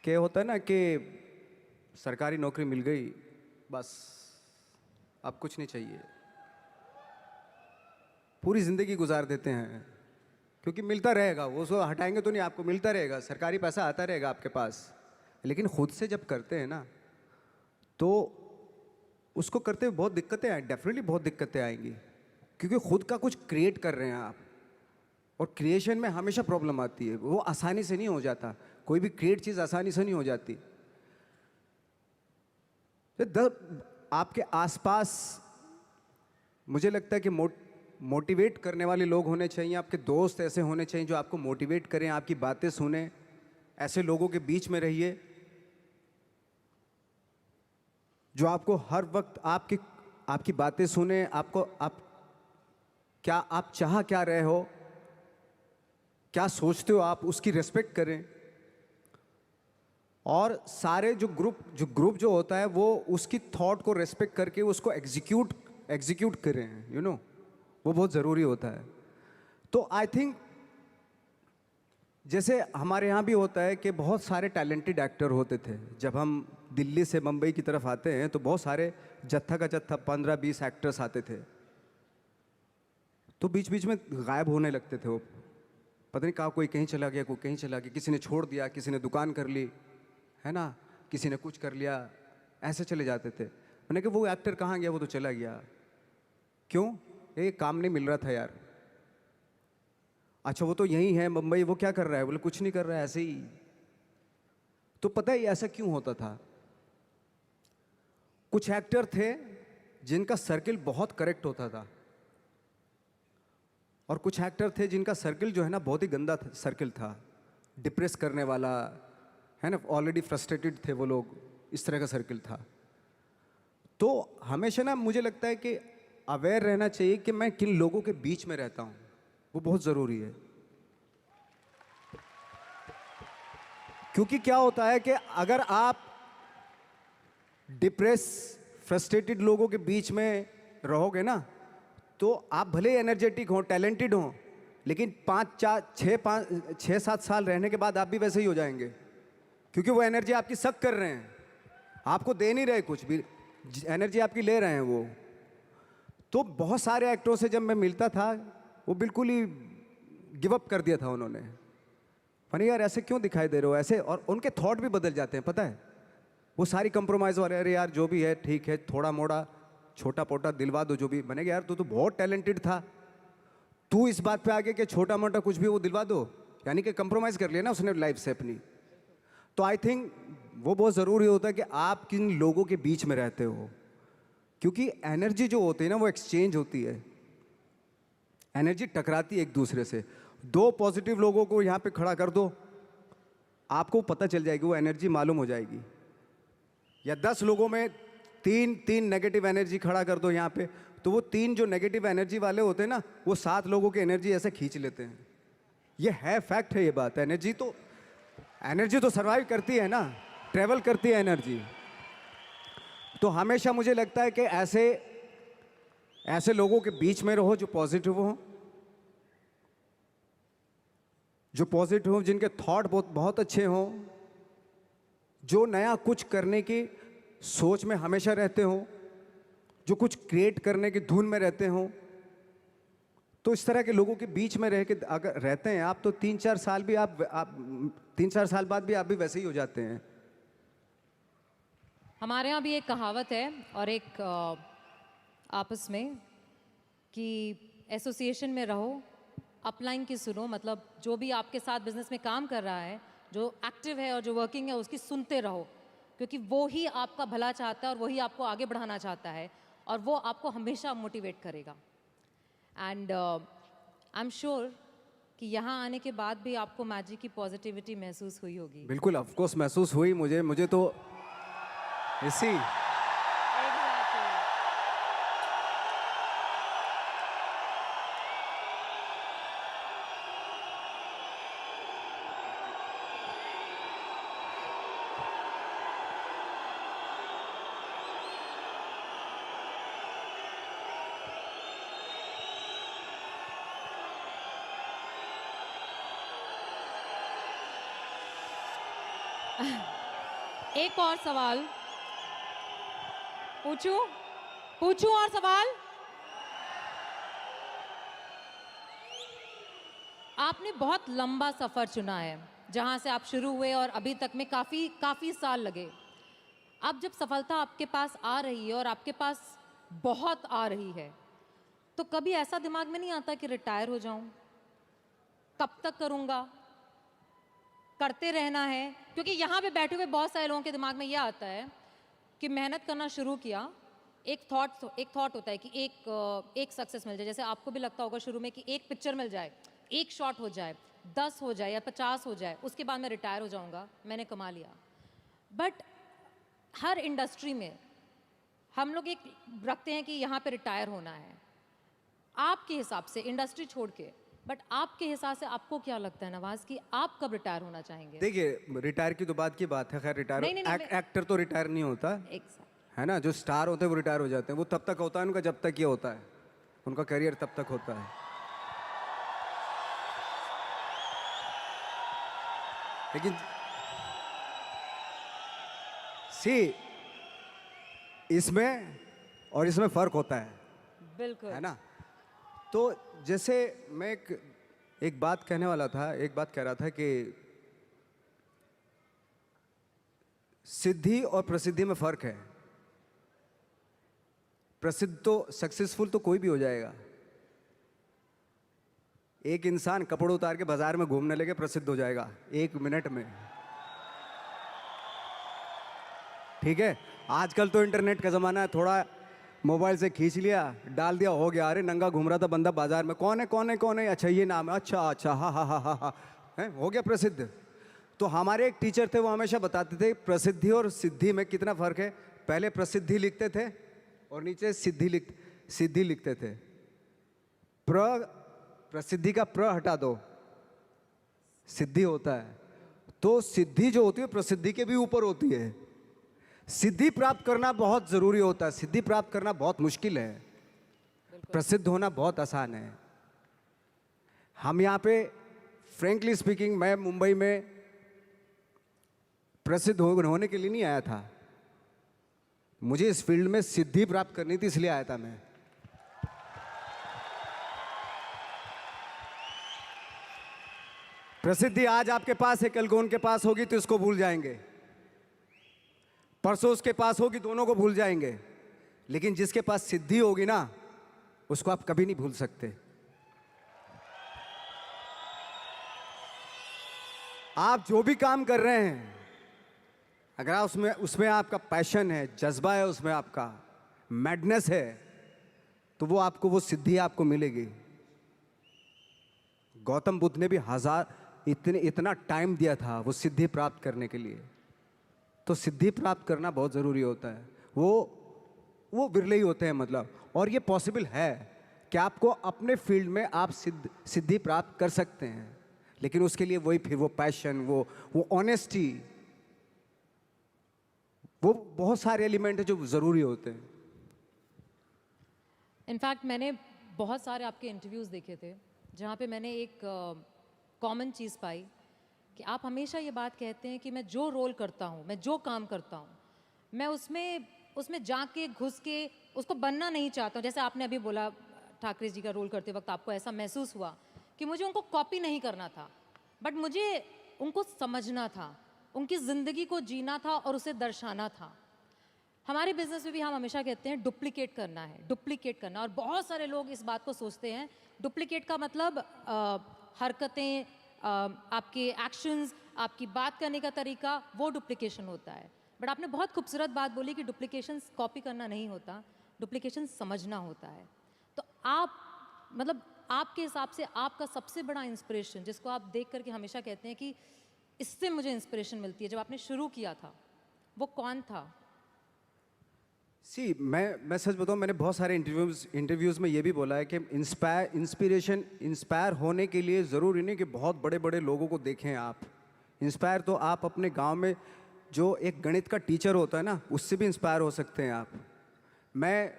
क्या होता है ना कि सरकारी नौकरी मिल गई, बस अब कुछ नहीं चाहिए, पूरी ज़िंदगी गुजार देते हैं, क्योंकि मिलता रहेगा, वो सो हटाएंगे तो नहीं, आपको मिलता रहेगा, सरकारी पैसा आता रहेगा आपके पास। लेकिन खुद से जब करते हैं ना तो उसको करते हुए बहुत दिक्कतें आए, डेफिनेटली बहुत दिक्कतें आएंगी, क्योंकि खुद का कुछ क्रिएट कर रहे हैं आप, और क्रिएशन में हमेशा प्रॉब्लम आती है, वो आसानी से नहीं हो जाता, कोई भी क्रिएट चीज़ आसानी से नहीं हो जाती। आपके आसपास मुझे लगता है कि मोटिवेट करने वाले लोग होने चाहिए, आपके दोस्त ऐसे होने चाहिए जो आपको मोटिवेट करें, आपकी बातें सुने, ऐसे लोगों के बीच में रहिए जो आपको हर वक्त आपकी बातें सुने, आप चाह क्या रहे हो, क्या सोचते हो आप, उसकी रिस्पेक्ट करें। और सारे जो ग्रुप जो होता है वो उसकी थॉट को रिस्पेक्ट करके उसको एग्जीक्यूट करें, यू नो, वो बहुत ज़रूरी होता है। तो आई थिंक जैसे हमारे यहाँ भी होता है कि बहुत सारे टैलेंटेड एक्टर होते थे, जब हम दिल्ली से मुंबई की तरफ आते हैं तो बहुत सारे जत्था का जत्था 15-20 एक्टर्स आते थे, तो बीच बीच में गायब होने लगते थे वो, पता नहीं कहाँ, कोई कहीं चला गया, कोई कहीं चला गया, किसी ने छोड़ दिया, किसी ने दुकान कर ली, है ना, किसी ने कुछ कर लिया, ऐसे चले जाते थे। मैंने कहा वो एक्टर कहाँ गया, वो तो चला गया, क्यों? ये काम नहीं मिल रहा था यार। अच्छा वो तो यही है मुंबई, वो क्या कर रहा है? बोले कुछ नहीं कर रहा है, ऐसे ही। तो पता है ऐसा क्यों होता था? कुछ एक्टर थे जिनका सर्किल बहुत करेक्ट होता था, और कुछ एक्टर थे जिनका सर्किल जो है ना बहुत ही गंदा सर्किल था, डिप्रेस करने वाला, है ना, ऑलरेडी फ्रस्ट्रेटेड थे वो लोग, इस तरह का सर्किल था। तो हमेशा ना मुझे लगता है कि अवेयर रहना चाहिए कि मैं किन लोगों के बीच में रहता हूँ, वो बहुत ज़रूरी है। क्योंकि क्या होता है कि अगर आप डिप्रेस फ्रस्ट्रेटेड लोगों के बीच में रहोगे ना, तो आप भले एनर्जेटिक हो, टैलेंटेड हो, लेकिन 6-7 साल रहने के बाद आप भी वैसे ही हो जाएंगे, क्योंकि वो एनर्जी आपकी सक कर रहे हैं, आपको दे नहीं रहे, कुछ भी एनर्जी आपकी ले रहे हैं वो। तो बहुत सारे एक्टरों से जब मैं मिलता था, वो बिल्कुल ही गिव अप कर दिया था उन्होंने, फनी यार ऐसे क्यों दिखाई दे रहे हो ऐसे, और उनके थॉट भी बदल जाते हैं, पता है, वो सारी कंप्रोमाइज़ वाले, अरे यार जो भी है ठीक है, थोड़ा मोड़ा छोटा पोटा दिलवा दो जो भी बनेगा, यार तू तो बहुत टैलेंटेड था, तू इस बात पे आ गया कि छोटा मोटा कुछ भी वो दिलवा दो, यानी कि कंप्रोमाइज़ कर लिया ना उसने लाइफ से अपनी। तो आई थिंक वो बहुत ज़रूरी होता है कि आप किन लोगों के बीच में रहते हो, क्योंकि एनर्जी जो होती है ना वो एक्सचेंज होती है, एनर्जी टकराती है एक दूसरे से। 2 पॉजिटिव लोगों को यहाँ पे खड़ा कर दो, आपको पता चल जाएगी, वो एनर्जी मालूम हो जाएगी। या 10 लोगों में 3 नेगेटिव एनर्जी खड़ा कर दो यहाँ पे, तो वो 3 जो नेगेटिव एनर्जी वाले होते हैं ना, वो 7 लोगों की एनर्जी ऐसे खींच लेते हैं। ये है, फैक्ट है ये बात। एनर्जी तो सर्वाइव करती है ना, ट्रेवल करती है एनर्जी। तो हमेशा मुझे लगता है कि ऐसे लोगों के बीच में रहो जो पॉजिटिव हो, जिनके थॉट बहुत अच्छे हों, जो नया कुछ करने की सोच में हमेशा रहते हों, जो कुछ क्रिएट करने की धुन में रहते हों। तो इस तरह के लोगों के बीच में रह के अगर रहते हैं आप, तो 3-4 साल भी आप 3-4 साल बाद भी आप भी वैसे ही हो जाते हैं। हमारे यहाँ भी एक कहावत है और एक आपस में कि एसोसिएशन में रहो, अपलाइन की सुनो, मतलब जो भी आपके साथ बिजनेस में काम कर रहा है, जो एक्टिव है और जो वर्किंग है, उसकी सुनते रहो, क्योंकि वो ही आपका भला चाहता है और वही आपको आगे बढ़ाना चाहता है और वो आपको हमेशा मोटिवेट करेगा। एंड आई एम श्योर कि यहाँ आने के बाद भी आपको मैजिक की पॉजिटिविटी महसूस हुई होगी। बिल्कुल, ऑफ कोर्स महसूस हुई मुझे तो इसी एक और सवाल पूछूं और सवाल। आपने बहुत लंबा सफर चुना है, जहां से आप शुरू हुए और अभी तक में काफी साल लगे। अब जब सफलता आपके पास आ रही है और आपके पास बहुत आ रही है, तो कभी ऐसा दिमाग में नहीं आता कि रिटायर हो जाऊं, कब तक करूंगा, करते रहना है? क्योंकि यहाँ पे बैठे हुए बहुत सारे लोगों के दिमाग में यह आता है कि मेहनत करना शुरू किया, एक थॉट होता है कि एक सक्सेस मिल जाए। जैसे आपको भी लगता होगा शुरू में कि एक पिक्चर मिल जाए, एक शॉट हो जाए, 10 हो जाए या 50 हो जाए, उसके बाद मैं रिटायर हो जाऊंगा, मैंने कमा लिया। बट हर इंडस्ट्री में हम लोग एक रखते हैं कि यहाँ पे रिटायर होना है। आपके हिसाब से इंडस्ट्री छोड़ के, बट आपके हिसाब से आपको क्या लगता है नवाज कि आप कब रिटायर होना चाहेंगे? देखिए, रिटायर की तो बात की बात है, खैर रिटायर एक्टर तो रिटायर नहीं होता है ना, जो स्टार होते हैं वो रिटायर हो जाते हैं। वो तब तक होता है उनका जब तक ये होता है, उनका करियर तब तक होता है। लेकिन इसमें और इसमें फर्क होता है, बिल्कुल, है ना। तो जैसे मैं एक बात कहने वाला था, एक बात कह रहा था कि सिद्धि और प्रसिद्धि में फर्क है। प्रसिद्ध तो सक्सेसफुल तो कोई भी हो जाएगा। एक इंसान कपड़े उतार के बाजार में घूमने लगे प्रसिद्ध हो जाएगा 1 मिनट में, ठीक है। आजकल तो इंटरनेट का जमाना है, थोड़ा मोबाइल से खींच लिया, डाल दिया, हो गया। अरे नंगा घूम रहा था बंदा बाजार में, कौन है, अच्छा ये नाम है, अच्छा हा है, हो गया प्रसिद्ध। तो हमारे एक टीचर थे, वो हमेशा बताते थे प्रसिद्धि और सिद्धि में कितना फर्क है। पहले प्रसिद्धि लिखते थे और नीचे सिद्धि लिखते थे। प्रसिद्धि का प्र हटा दो, सिद्धि होता है। तो सिद्धि जो होती है प्रसिद्धि के भी ऊपर होती है। सिद्धि प्राप्त करना बहुत जरूरी होता है, सिद्धि प्राप्त करना बहुत मुश्किल है, प्रसिद्ध होना बहुत आसान है। हम यहाँ पे फ्रेंकली स्पीकिंग, मैं मुंबई में प्रसिद्ध होने के लिए नहीं आया था, मुझे इस फील्ड में सिद्धि प्राप्त करनी थी, इसलिए आया था मैं। प्रसिद्धि आज आपके पास है, कल को उनके पास होगी तो इसको भूल जाएंगे, परसों उसके पास होगी, दोनों को भूल जाएंगे। लेकिन जिसके पास सिद्धि होगी ना, उसको आप कभी नहीं भूल सकते। आप जो भी काम कर रहे हैं, अगर आप उसमें आपका पैशन है, जज्बा है, उसमें आपका मैडनेस है, तो वो सिद्धि आपको मिलेगी। गौतम बुद्ध ने भी इतना टाइम दिया था वो सिद्धि प्राप्त करने के लिए। तो सिद्धि प्राप्त करना बहुत ज़रूरी होता है। वो विरले ही होते हैं, मतलब। और ये पॉसिबल है कि आपको अपने फील्ड में आप सिद्धि प्राप्त कर सकते हैं, लेकिन उसके लिए फिर वो पैशन, वो ऑनेस्टी, वो बहुत सारे एलिमेंट है जो ज़रूरी होते हैं। इनफैक्ट मैंने बहुत सारे आपके इंटरव्यूज़ देखे थे जहाँ पे मैंने एक कॉमन चीज़ पाई कि आप हमेशा ये बात कहते हैं कि मैं जो रोल करता हूँ, मैं जो काम करता हूँ, मैं उसमें जाके घुस के उसको बनना नहीं चाहता हूँ। जैसे आपने अभी बोला ठाकरे जी का रोल करते वक्त आपको ऐसा महसूस हुआ कि मुझे उनको कॉपी नहीं करना था, बट मुझे उनको समझना था, उनकी ज़िंदगी को जीना था और उसे दर्शाना था। हमारे बिजनेस में भी हम हमेशा कहते हैं डुप्लीकेट करना है, डुप्लीकेट करना, और बहुत सारे लोग इस बात को सोचते हैं। डुप्लीकेट का मतलब हरकतें, आपके एक्शंस, आपकी बात करने का तरीका, वो डुप्लीकेशन होता है। बट आपने बहुत खूबसूरत बात बोली कि डुप्लीकेशन कॉपी करना नहीं होता, डुप्लीकेशन समझना होता है। तो आप मतलब आपके हिसाब से आपका सबसे बड़ा इंस्पिरेशन, जिसको आप देख करके हमेशा कहते हैं कि इससे मुझे इंस्पिरेशन मिलती है, जब आपने शुरू किया था, वो कौन था? मैं सच बताऊं, मैंने बहुत सारे इंटरव्यूज़ में ये भी बोला है कि इंस्पायर होने के लिए ज़रूरी नहीं कि बहुत बड़े बड़े लोगों को देखें आप। इंस्पायर तो आप अपने गांव में जो एक गणित का टीचर होता है ना, उससे भी इंस्पायर हो सकते हैं आप। मैं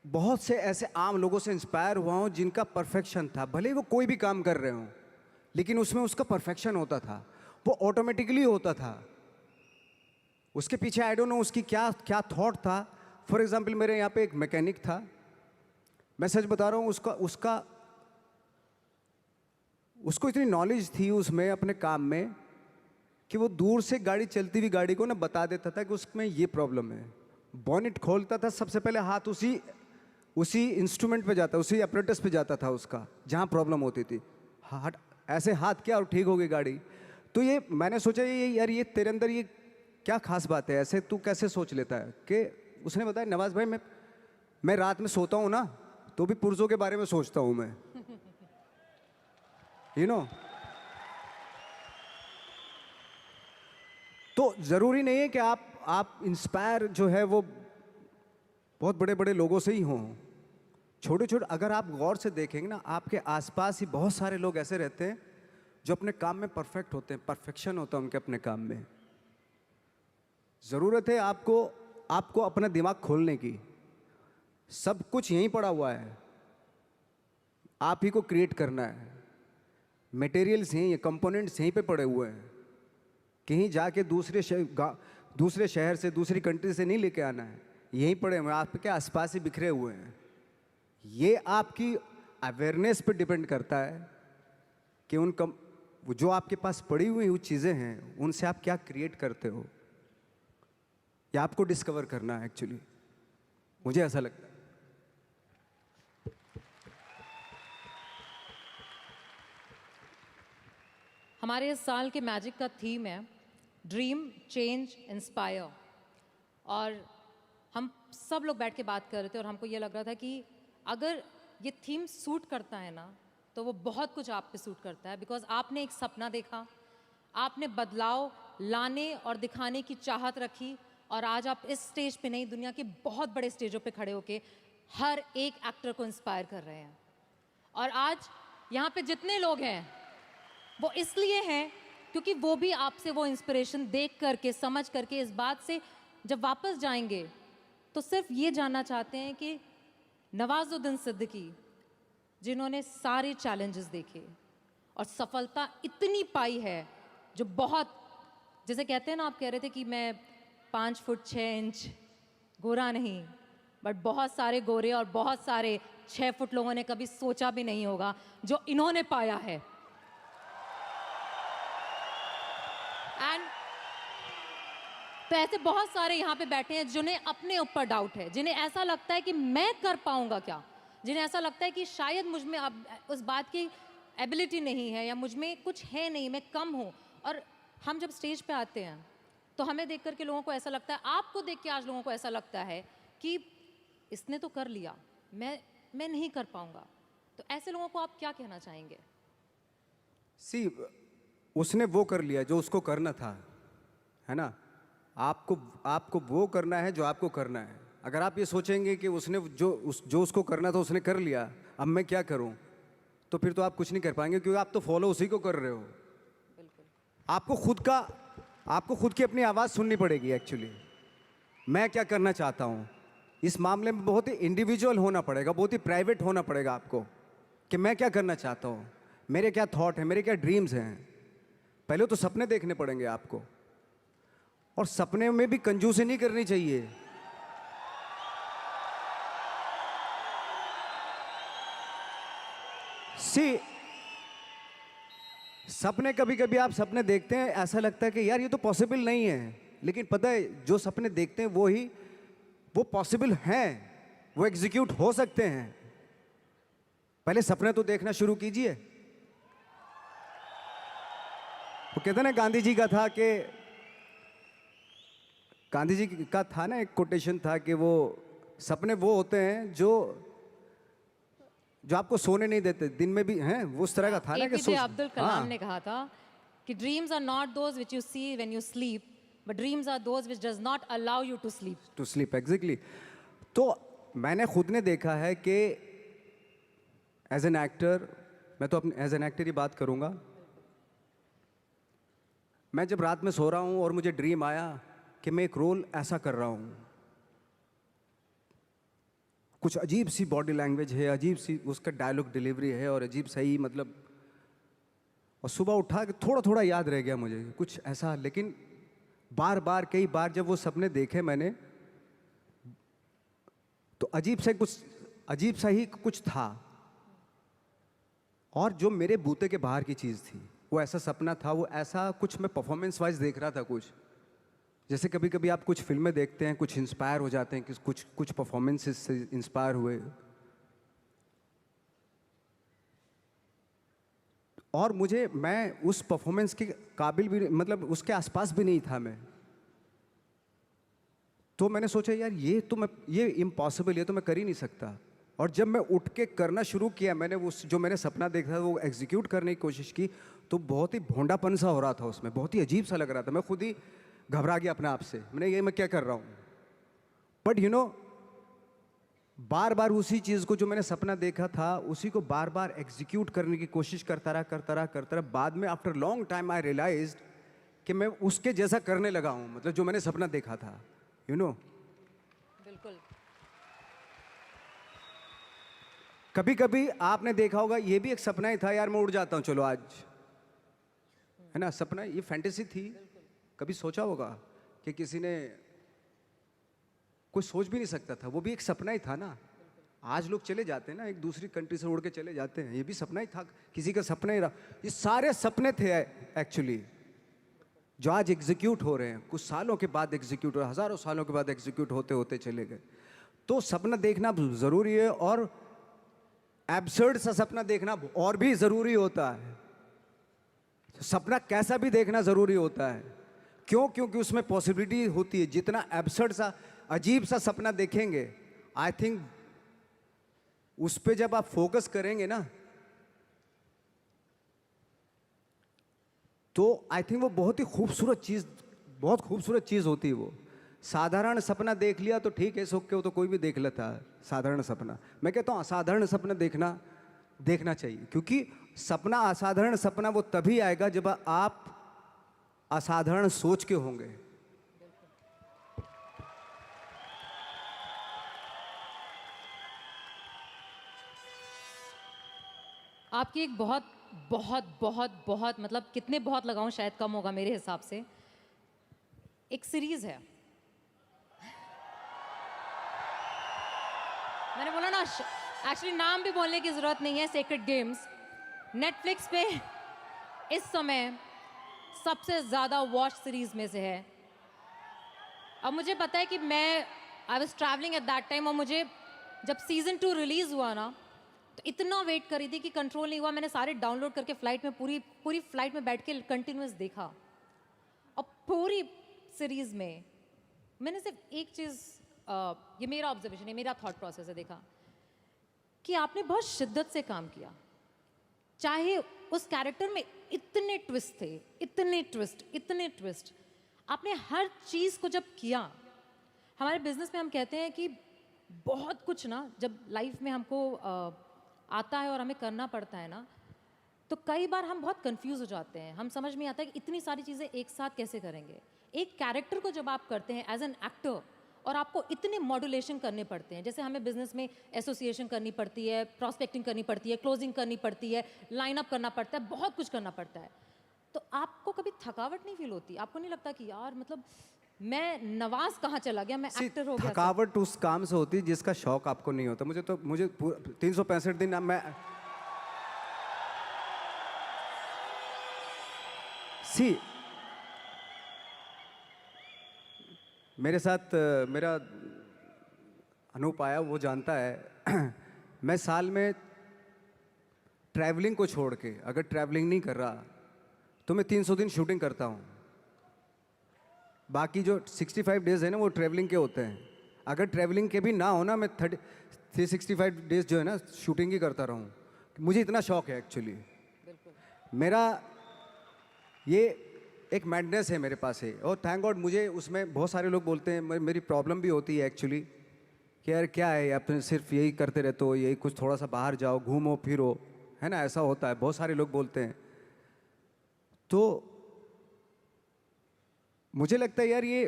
बहुत से ऐसे आम लोगों से इंस्पायर हुआ हूँ जिनका परफेक्शन था, भले ही वो कोई भी काम कर रहे हों, लेकिन उसमें उसका परफेक्शन होता था, वो ऑटोमेटिकली होता था। उसके पीछे आई डोंट नो उसकी क्या क्या थॉट था। फॉर एग्जांपल मेरे यहाँ पे एक मैकेनिक था, मैं सच बता रहा हूँ, उसको इतनी नॉलेज थी उसमें अपने काम में कि वो दूर से गाड़ी चलती हुई गाड़ी को ना बता देता था कि उसमें ये प्रॉब्लम है। बॉनेट खोलता था, सबसे पहले हाथ उसी इंस्ट्रूमेंट पे जाता, उसी अपरेटस पे जाता था उसका जहाँ प्रॉब्लम होती थी। ऐसे हाथ किया और ठीक हो गई गाड़ी। तो ये मैंने सोचा यार ये तेरे अंदर ये क्या खास बात है, ऐसे तू कैसे सोच लेता है? कि उसने बताया नवाज भाई मैं रात में सोता हूँ ना तो भी पुर्जों के बारे में सोचता हूँ मैं, यू नो। तो ज़रूरी नहीं है कि आप इंस्पायर जो है वो बहुत बड़े बड़े लोगों से ही हों। छोटे छोटे अगर आप गौर से देखेंगे ना, आपके आसपास ही बहुत सारे लोग ऐसे रहते हैं जो अपने काम में परफेक्ट होते हैं, परफेक्शन होता है उनके अपने काम में। ज़रूरत है आपको अपना दिमाग खोलने की। सब कुछ यहीं पड़ा हुआ है, आप ही को क्रिएट करना है। मटेरियल्स यहीं, कंपोनेंट्स यहीं पे पड़े हुए हैं। कहीं जाके दूसरे शहर से, दूसरी कंट्री से नहीं लेके आना है, यहीं पड़े हुए हैं, आपके आसपास ही बिखरे हुए हैं। ये आपकी अवेयरनेस पे डिपेंड करता है कि जो आपके पास पड़ी हुई चीज़ें हैं उनसे आप क्या क्रिएट करते हो, या आपको डिस्कवर करना है। एक्चुअली मुझे ऐसा लगता है। हमारे इस साल के मैजिक का थीम है ड्रीम, चेंज, इंस्पायर। और हम सब लोग बैठ के बात कर रहे थे और हमको ये लग रहा था कि अगर ये थीम सूट करता है ना, तो वो बहुत कुछ आप पे सूट करता है। बिकॉज आपने एक सपना देखा, आपने बदलाव लाने और दिखाने की चाहत रखी, और आज आप इस स्टेज पे नहीं, दुनिया के बहुत बड़े स्टेजों पे खड़े होके हर एक एक्टर को इंस्पायर कर रहे हैं। और आज यहाँ पे जितने लोग हैं वो इसलिए हैं क्योंकि वो भी आपसे वो इंस्पिरेशन देख करके, समझ करके, इस बात से जब वापस जाएंगे तो सिर्फ ये जानना चाहते हैं कि नवाजुद्दीन सिद्दीकी, जिन्होंने सारे चैलेंजेस देखे और सफलता इतनी पाई है, जो बहुत, जैसे कहते हैं ना, आप कह रहे थे कि मैं 5 फुट 6 इंच गोरा नहीं, बट बहुत सारे गोरे और बहुत सारे 6 फुट लोगों ने कभी सोचा भी नहीं होगा जो इन्होंने पाया है। एंड तो ऐसे बहुत सारे यहाँ पे बैठे हैं जिन्हें अपने ऊपर डाउट है, जिन्हें ऐसा लगता है कि मैं कर पाऊंगा क्या, जिन्हें ऐसा लगता है कि शायद मुझ में अब उस बात की एबिलिटी नहीं है, या मुझ में कुछ है नहीं, मैं कम हूँ। और हम जब स्टेज पे आते हैं तो हमें देख करके लोगों को ऐसा लगता है, आपको देख के आज लोगों को ऐसा लगता है कि इसने तो कर लिया, मैं नहीं कर पाऊंगा। तो ऐसे लोगों को आप क्या कहना चाहेंगे? उसने वो कर लिया जो उसको करना था, है ना। आपको वो करना है जो आपको करना है। अगर आप ये सोचेंगे कि उसने जो उसको करना था उसने कर लिया, अब मैं क्या करूं, तो फिर तो आप कुछ नहीं कर पाएंगे, क्योंकि आप तो फॉलो उसी को कर रहे हो। बिल्कुल। आपको खुद की अपनी आवाज़ सुननी पड़ेगी। एक्चुअली मैं क्या करना चाहता हूँ, इस मामले में बहुत ही इंडिविजुअल होना पड़ेगा, बहुत ही प्राइवेट होना पड़ेगा आपको कि मैं क्या करना चाहता हूँ, मेरे क्या थॉट हैं, मेरे क्या ड्रीम्स हैं। पहले तो सपने देखने पड़ेंगे आपको, और सपने में भी कंजूसी नहीं करनी चाहिए। सी सपने, कभी कभी आप सपने देखते हैं, ऐसा लगता है कि यार ये तो पॉसिबल नहीं है, लेकिन पता है जो सपने देखते हैं वो पॉसिबल हैं, वो एग्जीक्यूट हो सकते हैं। पहले सपने तो देखना शुरू कीजिए। तो कहते हैं ना, गांधी जी का था ना, एक कोटेशन था कि वो सपने वो होते हैं जो आपको सोने नहीं देते, दिन में भी हैं, वो उस तरह का था ना कि एपीजे अब्दुल कलाम ने कहा था कि dreams are not those which you see when you sleep, but dreams are those which does not allow you to sleep. Exactly. तो मैंने खुद ने देखा है कि एज एन एक्टर, मैं तो अपने एज एन एक्टर ही बात करूंगा, मैं जब रात में सो रहा हूं और मुझे ड्रीम आया कि मैं एक रोल ऐसा कर रहा हूं, कुछ अजीब सी बॉडी लैंग्वेज है, अजीब सी उसका डायलॉग डिलीवरी है, और अजीब सही मतलब, और सुबह उठा के थोड़ा थोड़ा याद रह गया मुझे कुछ ऐसा। लेकिन बार बार कई बार जब वो सपने देखे मैंने, तो अजीब सा ही कुछ था, और जो मेरे बूते के बाहर की चीज़ थी, वो ऐसा सपना था, वो ऐसा कुछ मैं परफॉर्मेंस वाइज देख रहा था। कुछ जैसे कभी कभी आप कुछ फिल्में देखते हैं, कुछ इंस्पायर हो जाते हैं कि कुछ परफॉर्मेंसेस से इंस्पायर हुए, और मैं उस परफॉर्मेंस के काबिल भी, मतलब उसके आसपास भी नहीं था मैं। तो मैंने सोचा यार ये इम्पॉसिबल, ये तो मैं कर ही नहीं सकता। और जब मैं उठ के करना शुरू किया, मैंने जो मैंने सपना देखा था वो एग्जीक्यूट करने की कोशिश की, तो बहुत ही भोंडापन सा हो रहा था उसमें, बहुत ही अजीब सा लग रहा था। मैं खुद ही घबरा गया अपने आप से, मैं क्या कर रहा हूँ। बट बार बार उसी चीज़ को, जो मैंने सपना देखा था, उसी को बार बार एग्जीक्यूट करने की कोशिश करता रहा। बाद में after long time I realised कि मैं उसके जैसा करने लगा हूँ, मतलब जो मैंने सपना देखा था। बिल्कुल। कभी कभी आपने देखा होगा, ये भी एक सपना ही था, यार मैं उड़ जाता हूँ चलो आज, है ना, सपना, ये फैंटेसी थी। कभी सोचा होगा कि किसी ने, कोई सोच भी नहीं सकता था, वो भी एक सपना ही था ना। आज लोग चले जाते हैं ना, एक दूसरी कंट्री से उड़ के चले जाते हैं, ये भी सपना ही था, किसी का सपना ही रहा। ये सारे सपने थे एक्चुअली, जो आज एग्जीक्यूट हो रहे हैं, कुछ सालों के बाद एग्जीक्यूट हो रहे हैं, हज़ारों सालों के बाद एग्जीक्यूट होते होते चले गए। तो सपना देखना ज़रूरी है, और एब्सर्ड सा सपना देखना और भी ज़रूरी होता है। सपना कैसा भी देखना ज़रूरी होता है। क्यों? क्योंकि उसमें पॉसिबिलिटी होती है। जितना एब्सर्ड सा, अजीब सा सपना देखेंगे, आई थिंक उस पे जब आप फोकस करेंगे ना, तो आई थिंक वो बहुत खूबसूरत चीज़ होती है। वो साधारण सपना देख लिया तो ठीक है, सो के वो तो कोई भी देख लेता है साधारण सपना। मैं कहता हूँ असाधारण सपना देखना चाहिए, क्योंकि असाधारण सपना वो तभी आएगा जब आप असाधारण सोच के होंगे। आपकी एक बहुत बहुत बहुत बहुत, मतलब कितने बहुत लगाऊं शायद कम होगा मेरे हिसाब से, एक सीरीज है, मैंने बोला ना, एक्चुअली नाम भी बोलने की जरूरत नहीं है, सेक्रेड गेम्स। नेटफ्लिक्स पे इस समय सबसे ज़्यादा वॉच सीरीज में से है। अब मुझे पता है कि I was travelling at that time, और मुझे जब सीज़न 2 रिलीज़ हुआ ना, तो इतना वेट करी थी कि कंट्रोल नहीं हुआ। मैंने सारे डाउनलोड करके फ्लाइट में, पूरी फ्लाइट में बैठ के कंटिन्यूस देखा। और पूरी सीरीज़ में मैंने सिर्फ एक चीज़, ये मेरा ऑब्जर्वेशन है, मेरा थॉट प्रोसेस है, देखा कि आपने बहुत शिद्दत से काम किया। चाहे उस कैरेक्टर में इतने ट्विस्ट थे, इतने ट्विस्ट, आपने हर चीज़ को जब किया। हमारे बिजनेस में हम कहते हैं कि बहुत कुछ ना, जब लाइफ में हमको आता है और हमें करना पड़ता है ना, तो कई बार हम बहुत कंफ्यूज हो जाते हैं। हम समझ में आता है कि इतनी सारी चीज़ें एक साथ कैसे करेंगे। एक कैरेक्टर को जब आप करते हैं एज एन एक्टर, और आपको इतने मॉड्यूलेशन करने पड़ते हैं, जैसे हमें बिजनेस में एसोसिएशन करनी पड़ती है, प्रॉस्पेक्टिंग करनी पड़ती है, क्लोजिंग करनी पड़ती है, लाइन अप करना पड़ता है, बहुत कुछ करना पड़ता है। तो आपको कभी थकावट नहीं फील होती? आपको नहीं लगता कि यार मतलब मैं नवाज कहाँ चला गया, मैं एक्टर हो गया? थकावट उस काम से होती है जिसका शौक आपको नहीं होता। मुझे 365 दिन मैं सी मेरे साथ मेरा अनूप आया, वो जानता है मैं साल में ट्रैवलिंग को छोड़ के, अगर ट्रैवलिंग नहीं कर रहा तो मैं 300 दिन शूटिंग करता हूँ। बाकी जो 65 डेज है ना वो ट्रैवलिंग के होते हैं। अगर ट्रैवलिंग के भी ना हो ना, मैं 365 डेज जो है ना शूटिंग ही करता रहूँ। मुझे इतना शौक है एक्चुअली। मेरा ये एक मैडनेस है मेरे पास है, और थैंक गॉड मुझे उसमें बहुत सारे लोग बोलते हैं, मेरी प्रॉब्लम भी होती है एक्चुअली कि यार क्या है, आप सिर्फ यही करते रहते हो, यही कुछ थोड़ा सा बाहर जाओ, घूमो फिरो, है ना, ऐसा होता है, बहुत सारे लोग बोलते हैं। तो मुझे लगता है यार ये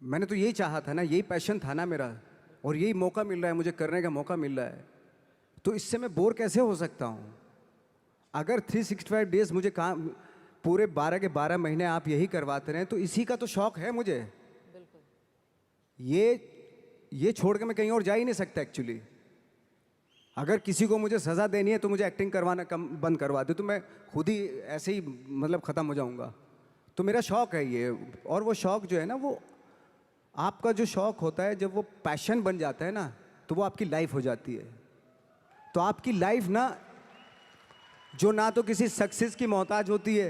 मैंने तो यही चाहा था ना, यही पैशन था ना मेरा, और यही मौका मिल रहा है मुझे, करने का मौका मिल रहा है, तो इससे मैं बोर कैसे हो सकता हूँ? अगर 365 डेज मुझे काम पूरे 12 के 12 महीने आप यही करवाते रहे तो इसी का तो शौक है मुझे। ये छोड़ के मैं कहीं और जा ही नहीं सकता एक्चुअली। अगर किसी को मुझे सज़ा देनी है तो मुझे एक्टिंग करवाना बंद करवा दे, तो मैं खुद ही ऐसे ही मतलब ख़त्म हो जाऊंगा। तो मेरा शौक है ये, और वो शौक जो है ना, वो आपका जो शौक होता है जब वो पैशन बन जाता है ना, तो वो आपकी लाइफ हो जाती है। तो आपकी लाइफ ना, जो ना तो किसी सक्सेस की मोहताज होती है।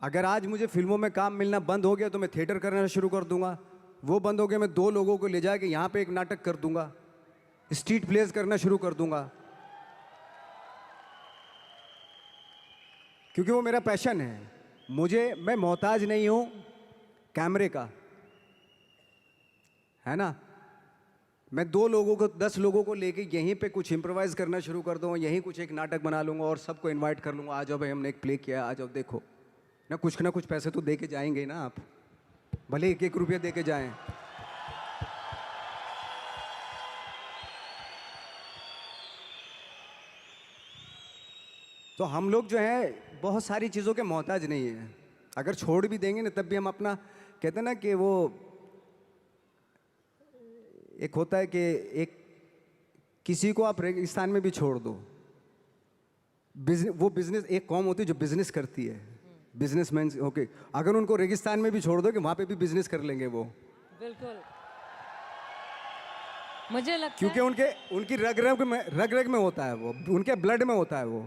अगर आज मुझे फिल्मों में काम मिलना बंद हो गया तो मैं थिएटर करना शुरू कर दूंगा। वो बंद हो गया, मैं 2 लोगों को ले जाके यहाँ पे एक नाटक कर दूंगा, स्ट्रीट प्लेस करना शुरू कर दूंगा, क्योंकि वो मेरा पैशन है। मैं मोहताज नहीं हूँ कैमरे का, है ना। मैं 2 लोगों को 10 लोगों को लेके यहीं पे कुछ इम्प्रोवाइज करना शुरू कर दूंगा, यहीं कुछ एक नाटक बना लूंगा और सबको इनवाइट कर लूंगा, आ जाओ भाई हमने एक प्ले किया, आ जाओ देखो ना कुछ पैसे तो दे के जाएंगे ना आप, भले 1-1 रुपया दे के जाएं। तो हम लोग जो है बहुत सारी चीज़ों के मोहताज नहीं है। अगर छोड़ भी देंगे ना तब भी हम अपना, कहते हैं ना कि वो एक होता है कि एक किसी को आप रेगिस्तान में भी छोड़ दो, वो बिजनेस, एक कौम होती है जो बिजनेस करती है, बिजनेसमैन, ओके, अगर उनको रेगिस्तान में भी छोड़ दो कि वहां पे भी बिजनेस कर लेंगे वो। बिल्कुल, मुझे लगता क्योंकि उनकी रग रग में होता है वो, उनके ब्लड में होता है वो।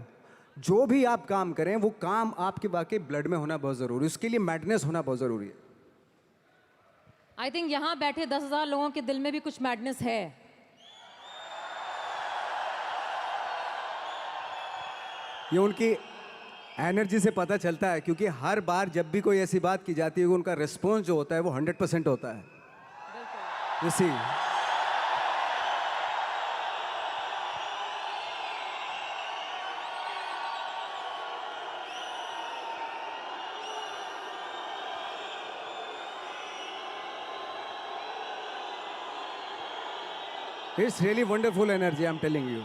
जो भी आप काम करें वो काम आपके वाकई ब्लड में होना बहुत जरूरी है, उसके लिए मैडनेस होना बहुत जरूरी है। आई थिंक यहाँ बैठे 10,000 लोगों के दिल में भी कुछ मैडनेस है। ये उनकी एनर्जी से पता चलता है, क्योंकि हर बार जब भी कोई ऐसी बात की जाती है उनका रिस्पॉन्स जो होता है वो 100% होता है। इसी It's really wonderful energy, I'm telling you.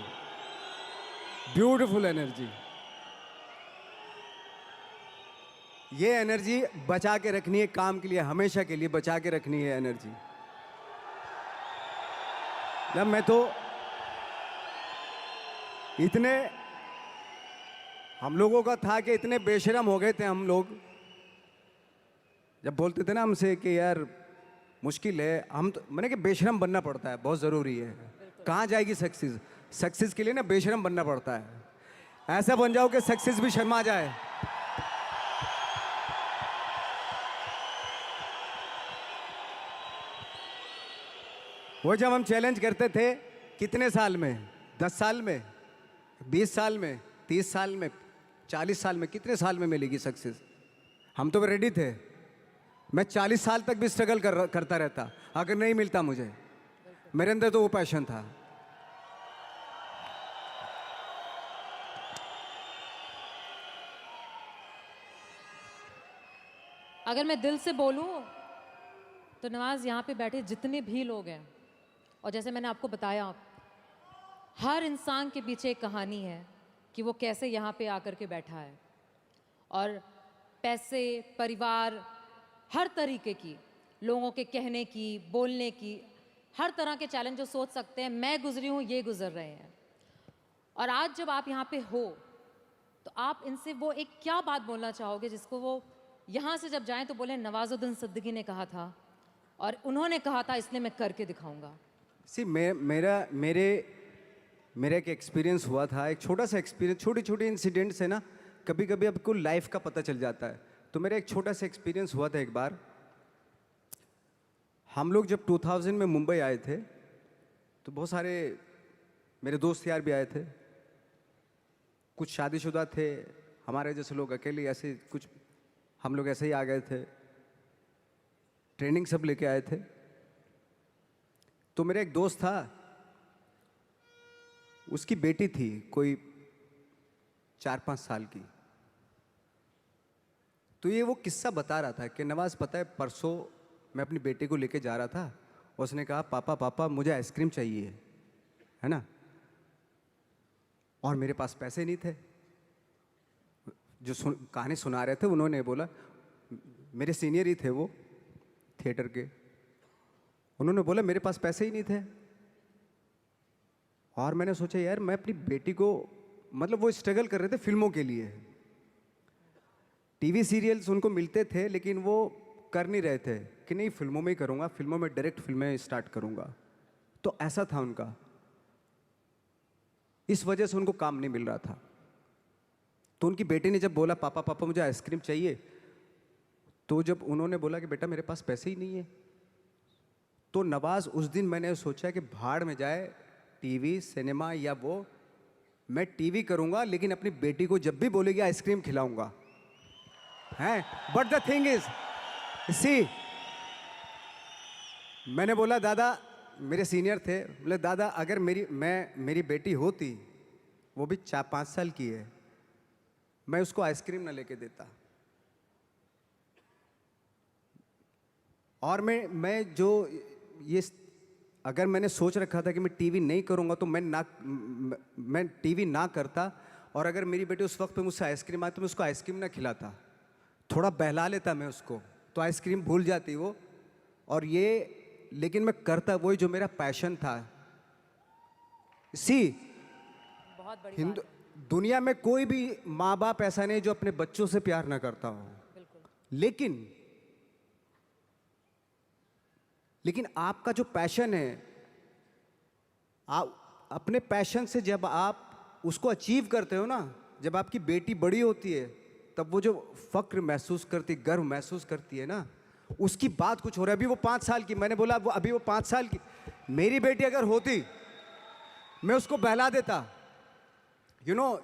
Beautiful energy. ये एनर्जी बचा के रखनी है काम के लिए, हमेशा के लिए बचा के रखनी है एनर्जी। जब मैं तो इतने हम लोगों का था कि इतने बेशरम हो गए थे हम लोग, जब बोलते थे ना हमसे कि यार मुश्किल है, हम तो मैंने कि बेशरम बनना पड़ता है, बहुत ज़रूरी है। कहाँ जाएगी सक्सेस? सक्सेस के लिए ना बेशरम बनना पड़ता है। ऐसा बन जाओ कि सक्सेस भी शर्मा जाए। वो जब हम चैलेंज करते थे, कितने साल में, 10 साल में, 20 साल में, 30 साल में, 40 साल में, कितने साल में मिलेगी सक्सेस? हम तो रेडी थे। मैं 40 साल तक भी स्ट्रगल करता रहता अगर नहीं मिलता मुझे। मेरे अंदर तो वो पैशन था। अगर मैं दिल से बोलूं तो नवाज, यहाँ पे बैठे जितने भी लोग हैं, और जैसे मैंने आपको बताया, हर इंसान के पीछे एक कहानी है कि वो कैसे यहाँ पे आकर के बैठा है। और पैसे, परिवार, हर तरीके की, लोगों के कहने की, बोलने की, हर तरह के चैलेंज जो सोच सकते हैं, मैं गुजरी हूँ, ये गुजर रहे हैं। और आज जब आप यहाँ पे हो तो आप इनसे वो एक क्या बात बोलना चाहोगे जिसको वो यहाँ से जब जाएं तो बोले नवाजुद्दीन सिद्दीकी ने कहा था और उन्होंने कहा था, इसलिए मैं करके दिखाऊंगा। मेरा एक एक्सपीरियंस हुआ था, एक छोटा सा एक्सपीरियंस, छोटी छोटी इंसिडेंट्स है ना, कभी कभी आपको लाइफ का पता चल जाता है। तो मेरा एक छोटा सा एक्सपीरियंस हुआ था। एक बार हम लोग जब 2000 में मुंबई आए थे तो बहुत सारे मेरे दोस्त यार भी आए थे, कुछ शादीशुदा थे, हमारे जैसे लोग अकेले, ऐसे कुछ हम लोग ऐसे ही आ गए थे, ट्रेनिंग सब लेके आए थे। तो मेरा एक दोस्त था, उसकी बेटी थी कोई 4-5 साल की। तो ये वो किस्सा बता रहा था कि नवाज, पता है परसों मैं अपनी बेटी को लेके जा रहा था, उसने कहा पापा पापा मुझे आइसक्रीम चाहिए, है ना, और मेरे पास पैसे नहीं थे। जो कहानी सुना रहे थे उन्होंने बोला, मेरे सीनियर ही थे वो थिएटर के, उन्होंने बोला मेरे पास पैसे ही नहीं थे। और मैंने सोचा यार मैं अपनी बेटी को, मतलब वो स्ट्रगल कर रहे थे फिल्मों के लिए, टीवी सीरियल्स उनको मिलते थे लेकिन वो कर नहीं रहे थे कि नहीं फिल्मों में ही करूँगा, फिल्मों में डायरेक्ट फिल्में स्टार्ट करूँगा। तो ऐसा था उनका, इस वजह से उनको काम नहीं मिल रहा था। तो उनकी बेटी ने जब बोला पापा पापा मुझे आइसक्रीम चाहिए, तो जब उन्होंने बोला कि बेटा मेरे पास पैसे ही नहीं है, तो नवाज उस दिन मैंने सोचा कि भाड़ में जाए टीवी सिनेमा या वो, मैं टीवी करूँगा लेकिन अपनी बेटी को जब भी बोलेगी आइसक्रीम खिलाऊंगा, हैं। But the thing is see, मैंने बोला दादा, मेरे सीनियर थे, बोले दादा अगर मेरी बेटी होती, वो भी 4-5 साल की है, मैं उसको आइसक्रीम ना लेके देता। और मैं जो ये, अगर मैंने सोच रखा था कि मैं टीवी नहीं करूंगा तो मैं टीवी ना करता, और अगर मेरी बेटी उस वक्त पे मुझसे आइसक्रीम आती तो मैं उसको आइसक्रीम ना खिलाता, थोड़ा बहला लेता मैं उसको, तो आइसक्रीम भूल जाती वो। और ये लेकिन मैं करता वही जो मेरा पैशन था। सी, बहुत बड़ी बात है। दुनिया में कोई भी माँ बाप ऐसा नहीं जो अपने बच्चों से प्यार ना करता हो, लेकिन आपका जो पैशन है, आप अपने पैशन से जब आप उसको अचीव करते हो ना, जब आपकी बेटी बड़ी होती है तब वो जो फक्र महसूस करती, गर्व महसूस करती है ना, उसकी बात कुछ हो रहा है। अभी वो 5 साल की, मैंने बोला अभी वो 5 साल की, मेरी बेटी अगर होती मैं उसको बहला देता। यू नो,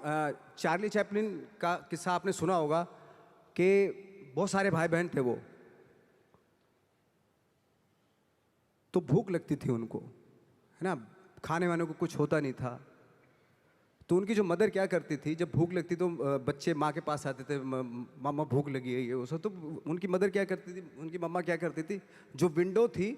चार्ली चैपलिन का किस्सा आपने सुना होगा कि बहुत सारे भाई बहन थे वो, तो भूख लगती थी उनको, है ना, खाने वाने को कुछ होता नहीं था। तो उनकी जो मदर क्या करती थी, जब भूख लगती तो बच्चे माँ के पास आते थे, मामा भूख लगी है ये वो सब, तो उनकी मदर क्या करती थी, उनकी मम्मा क्या करती थी, जो विंडो थी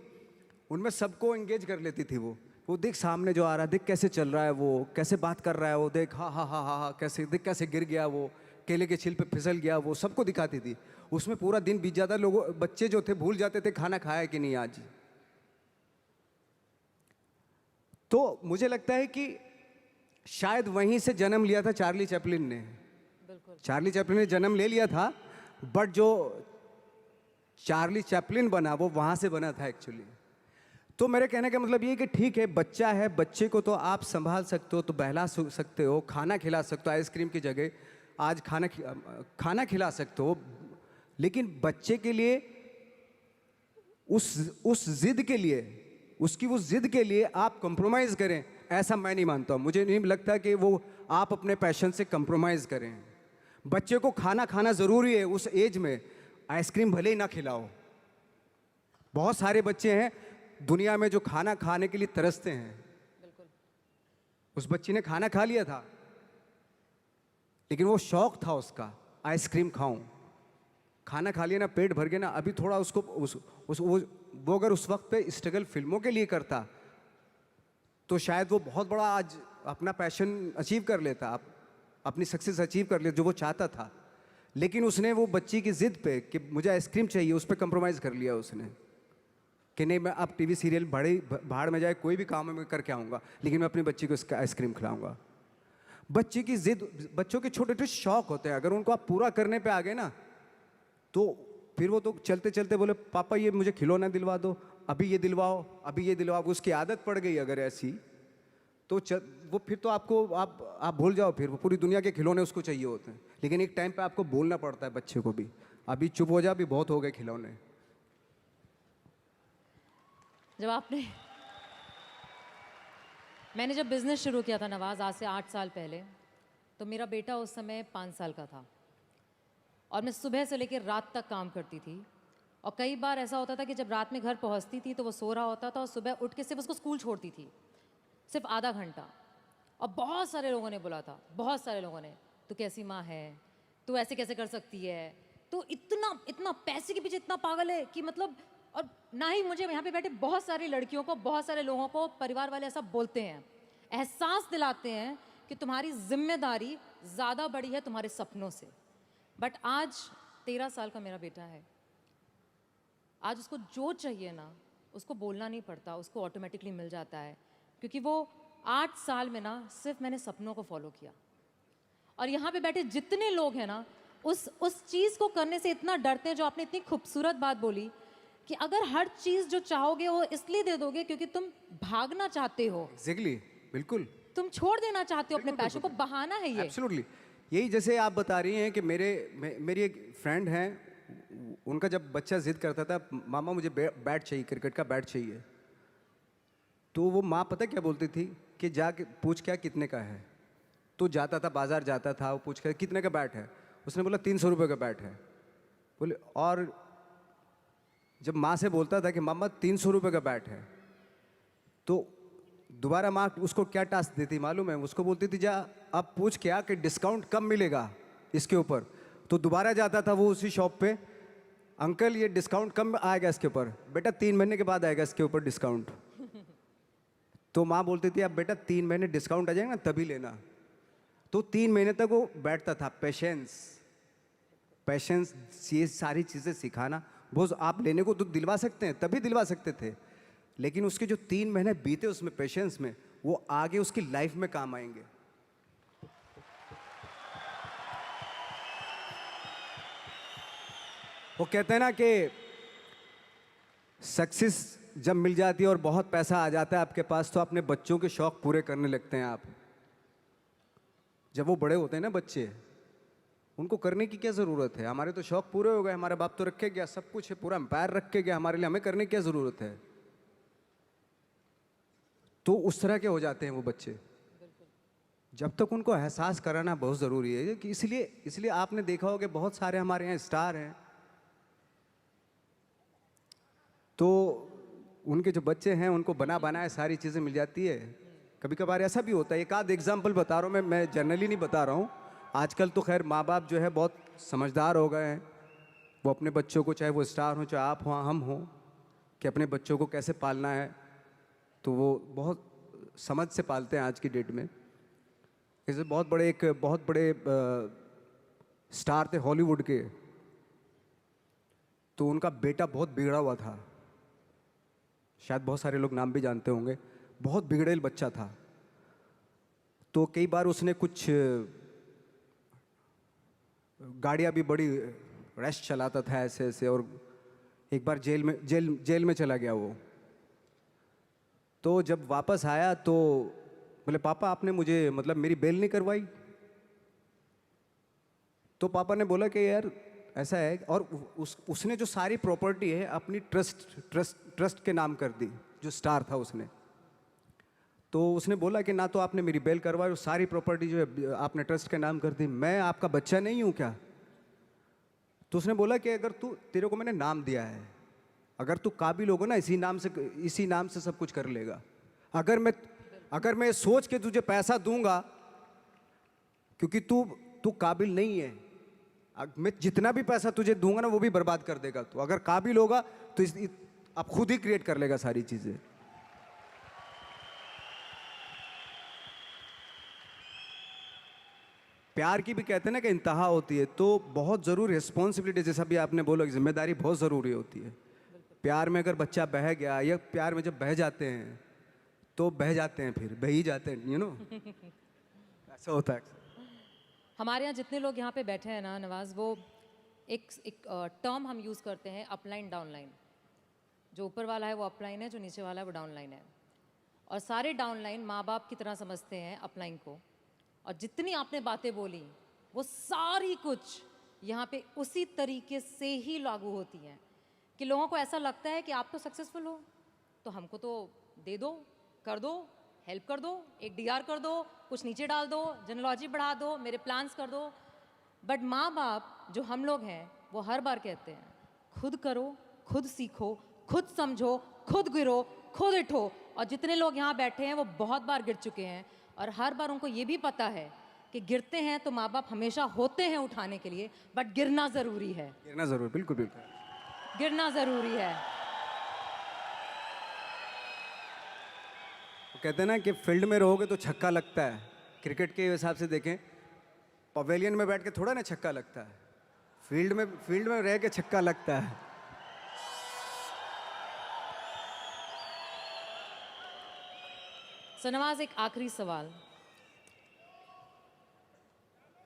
उनमें सबको एंगेज कर लेती थी। वो देख सामने जो आ रहा है, देख कैसे चल रहा है, वो कैसे बात कर रहा है, वो देख हा हा हा हा हा कैसे, देख कैसे गिर गया, वो केले के छिल पे फिसल गया, वो सबको दिखाती थी। उसमें पूरा दिन बीत जाता, लोगों बच्चे जो थे भूल जाते थे खाना खाया कि नहीं आज। तो मुझे लगता है कि शायद वहीं से जन्म लिया था चार्ली चैपलिन ने। चार्ली चैपलिन ने जन्म ले लिया था, बट जो चार्ली चैपलिन बना वो वहाँ से बना था एक्चुअली। तो मेरे कहने का मतलब ये कि ठीक है, बच्चा है, बच्चे को तो आप संभाल सकते हो, तो बहला सकते हो, खाना खिला सकते हो, आइसक्रीम की जगह आज खाना खिला सकते हो, लेकिन बच्चे के लिए उस जिद के लिए, उसकी उस जिद के लिए आप कंप्रोमाइज़ करें, ऐसा मैं नहीं मानता हूँ। मुझे नहीं लगता कि वो आप अपने पैशन से कंप्रोमाइज़ करें। बच्चे को खाना ज़रूरी है उस एज में, आइसक्रीम भले ही ना खिलाओ। बहुत सारे बच्चे हैं दुनिया में जो खाना खाने के लिए तरसते हैं। उस बच्ची ने खाना खा लिया था, लेकिन वो शौक था उसका, आइसक्रीम खाऊं। खाना खा लिया ना, पेट भर गया ना, अभी थोड़ा उसको वो अगर उस वक्त पे स्ट्रगल फिल्मों के लिए करता तो शायद वो बहुत बड़ा आज अपना पैशन अचीव कर लेता, अपनी सक्सेस अचीव कर लेता जो वो चाहता था। लेकिन उसने वो बच्ची की ज़िद पे कि मुझे आइसक्रीम चाहिए, उस पर कंप्रोमाइज़ कर लिया उसने कि नहीं, मैं अब टीवी सीरियल भाड़ में जाए, कोई भी काम मैं करके आऊँगा, लेकिन मैं अपनी बच्ची को इसका आइसक्रीम खिलाऊंगा। बच्चे की ज़िद, बच्चों के छोटे छोटे शौक होते हैं, अगर उनको आप पूरा करने पे आ गए ना तो फिर वो तो चलते चलते बोले पापा ये मुझे खिलौना दिलवा दो, अभी ये दिलवाओ, अभी ये दिलवाओ। उसकी आदत पड़ गई अगर ऐसी तो वो फिर तो आप भूल जाओ, फिर वो पूरी दुनिया के खिलौने उसको चाहिए होते हैं। लेकिन एक टाइम पे आपको बोलना पड़ता है बच्चे को भी, अभी चुप हो जा, अभी बहुत हो गए खिलौने। मैंने जब बिज़नेस शुरू किया था नवाज़, आज से 8 साल पहले, तो मेरा बेटा उस समय 5 साल का था और मैं सुबह से लेकर रात तक काम करती थी। और कई बार ऐसा होता था कि जब रात में घर पहुंचती थी तो वो सो रहा होता था और सुबह उठ के सिर्फ उसको स्कूल छोड़ती थी, सिर्फ आधा घंटा। और बहुत सारे लोगों ने बोला था, बहुत सारे लोगों ने, तू कैसी माँ है, तू ऐसे कैसे कर सकती है, तू इतना पैसे के पीछे इतना पागल है कि मतलब। और ना ही मुझे, यहाँ पे बैठे बहुत सारी लड़कियों को, बहुत सारे लोगों को परिवार वाले ऐसा बोलते हैं, एहसास दिलाते हैं कि तुम्हारी जिम्मेदारी ज़्यादा बड़ी है तुम्हारे सपनों से। बट आज 13 साल का मेरा बेटा है, आज उसको जो चाहिए ना उसको बोलना नहीं पड़ता, उसको ऑटोमेटिकली मिल जाता है, क्योंकि वो 8 साल में ना सिर्फ मैंने सपनों को फॉलो किया। और यहाँ पे बैठे जितने लोग हैं ना उस चीज़ को करने से इतना डरते हैं, जो आपने इतनी खूबसूरत बात बोली कि अगर हर चीज़ जो चाहोगे वो इसलिए दे दोगे क्योंकि तुम भागना चाहते हो। एग्जैक्टली, बिल्कुल, तुम छोड़ देना चाहते हो अपने पैशन को, बहाना है ये। एब्सोल्युटली। यही जैसे आप बता रही हैं कि मेरी एक फ्रेंड हैं, उनका जब बच्चा जिद करता था मामा मुझे बैट चाहिए, क्रिकेट का बैट चाहिए, तो वो माँ पता क्या बोलती थी कि जाके पूछ क्या कितने का है। तो जाता था, बाजार जाता था, वो पूछ कर कितने का बैट है, उसने बोला 300 रुपये का बैट है। बोले, और जब माँ से बोलता था कि मामा 300 रुपये का बैट है, तो दोबारा माँ उसको क्या टास्क देती मालूम है, उसको बोलती थी जा अब पूछ क्या कि डिस्काउंट कब मिलेगा इसके ऊपर। तो दोबारा जाता था वो उसी शॉप पे, अंकल ये डिस्काउंट कब आएगा इसके ऊपर। बेटा 3 महीने के बाद आएगा इसके ऊपर डिस्काउंट। तो माँ बोलती थी अब बेटा 3 महीने डिस्काउंट आ जाएगा ना तभी लेना। तो 3 महीने तक वो बैठता था। पेशेंस ये सारी चीज़ें सिखाना, वो आप लेने को तो दिलवा सकते हैं, तभी दिलवा सकते थे, लेकिन उसके जो 3 महीने बीते उसमें पेशेंस में, वो आगे उसकी लाइफ में काम आएंगे। वो कहते हैं ना कि सक्सेस जब मिल जाती है और बहुत पैसा आ जाता है आपके पास, तो अपने बच्चों के शौक पूरे करने लगते हैं आप। जब वो बड़े होते हैं ना बच्चे, उनको करने की क्या ज़रूरत है, हमारे तो शौक पूरे हो गए, हमारे बाप तो रख के गया, सब कुछ है, पूरा एम्पायर रख के गया हमारे लिए, हमें करने की क्या ज़रूरत है। तो उस तरह के हो जाते हैं वो बच्चे। जब तक उनको एहसास कराना बहुत ज़रूरी है कि इसलिए आपने देखा होगा बहुत सारे हमारे यहाँ स्टार हैं, तो उनके जो बच्चे हैं उनको बना बनाए सारी चीज़ें मिल जाती है। कभी कभार ऐसा भी होता है, एक आध एग्जाम्पल बता रहा हूँ मैं जनरली नहीं बता रहा हूँ। आजकल तो खैर माँ बाप जो है बहुत समझदार हो गए हैं, वो अपने बच्चों को, चाहे वो स्टार हो चाहे आप हो हम हो, कि अपने बच्चों को कैसे पालना है, तो वो बहुत समझ से पालते हैं आज की डेट में। जैसे बहुत बड़े स्टार थे हॉलीवुड के, तो उनका बेटा बहुत बिगड़ा हुआ था, शायद बहुत सारे लोग नाम भी जानते होंगे, बहुत बिगड़ेल बच्चा था। तो कई बार उसने कुछ गाड़ियाँ भी बड़ी रैश चलाता था ऐसे ऐसे, और एक बार जेल में चला गया वो। तो जब वापस आया तो बोले पापा आपने मुझे मतलब मेरी बेल नहीं करवाई। तो पापा ने बोला कि यार ऐसा है, और उसने जो सारी प्रॉपर्टी है अपनी ट्रस्ट के नाम कर दी, जो स्टार था उसने। तो उसने बोला कि ना तो आपने मेरी बेल करवाई और सारी प्रॉपर्टी जो है आपने ट्रस्ट के नाम कर दी, मैं आपका बच्चा नहीं हूँ क्या। तो उसने बोला कि अगर तेरे को मैंने नाम दिया है, अगर तू काबिल होगा ना इसी नाम से सब कुछ कर लेगा। अगर मैं सोच के तुझे पैसा दूंगा क्योंकि तू काबिल नहीं है, मैं जितना भी पैसा तुझे दूंगा ना वो भी बर्बाद कर देगा तू। अगर काबिल होगा तो आप खुद ही क्रिएट कर लेगा सारी चीजें। प्यार की भी कहते हैं ना कि इंतहा होती है, तो बहुत ज़रूरी रिस्पॉन्सिबिलिटी, जैसा भी आपने बोला कि जिम्मेदारी बहुत ज़रूरी होती है। प्यार में अगर बच्चा बह गया या प्यार में जब बह जाते हैं तो बह जाते हैं, फिर बह ही जाते हैं, यू नो ऐसा होता है। हमारे यहाँ जितने लोग यहाँ पे बैठे हैं ना नवाज, वो एक टर्म हम यूज़ करते हैं, अपलाइन डाउनलाइन। जो ऊपर वाला है वो अपलाइन है, जो नीचे वाला है वो डाउनलाइन है। और सारे डाउनलाइन माँ बाप की तरह समझते हैं अपलाइन को। और जितनी आपने बातें बोली वो सारी कुछ यहाँ पे उसी तरीके से ही लागू होती हैं कि लोगों को ऐसा लगता है कि आप तो सक्सेसफुल हो तो हमको तो दे दो, कर दो, हेल्प कर दो, एक डीआर कर दो, कुछ नीचे डाल दो, जेनोलॉजी बढ़ा दो, मेरे प्लान्स कर दो। बट माँ बाप जो हम लोग हैं वो हर बार कहते हैं खुद करो, खुद सीखो, खुद समझो, खुद गिरो, खुद उठो। और जितने लोग यहाँ बैठे हैं वो बहुत बार गिर चुके हैं और हर बार उनको ये भी पता है कि गिरते हैं तो माँ बाप हमेशा होते हैं उठाने के लिए, बट गिरना ज़रूरी है। गिरना ज़रूर, बिल्कुल बिल्कुल गिरना ज़रूरी है। वो कहते हैं ना कि फील्ड में रहोगे तो छक्का लगता है। क्रिकेट के हिसाब से देखें, पवेलियन में बैठ के थोड़ा ना छक्का लगता है, फील्ड में रह के छक्का लगता है। सो नवाज, एक आखिरी सवाल।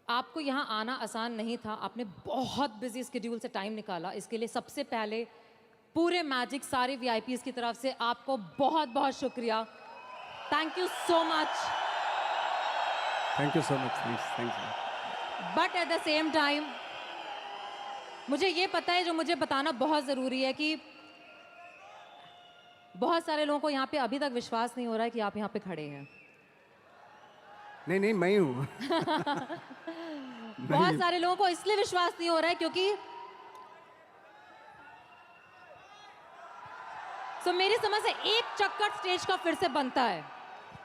आपको यहाँ आना आसान नहीं था, आपने बहुत बिजी स्केड्यूल से टाइम निकाला। इसके लिए सबसे पहले पूरे मैजिक सारे वीआईपीज़ की तरफ से आपको बहुत बहुत शुक्रिया। Thank you so much. Thank you so much. Thank you. But at the same time मुझे ये पता है, जो मुझे बताना बहुत ज़रूरी है, कि बहुत सारे लोगों को यहाँ पे अभी तक विश्वास नहीं हो रहा है कि आप यहाँ पे खड़े हैं। नहीं, मैं हूँ। बहुत सारे लोगों को इसलिए विश्वास नहीं हो रहा है क्योंकि मेरी समझ से एक चक्कर स्टेज का फिर से बनता है,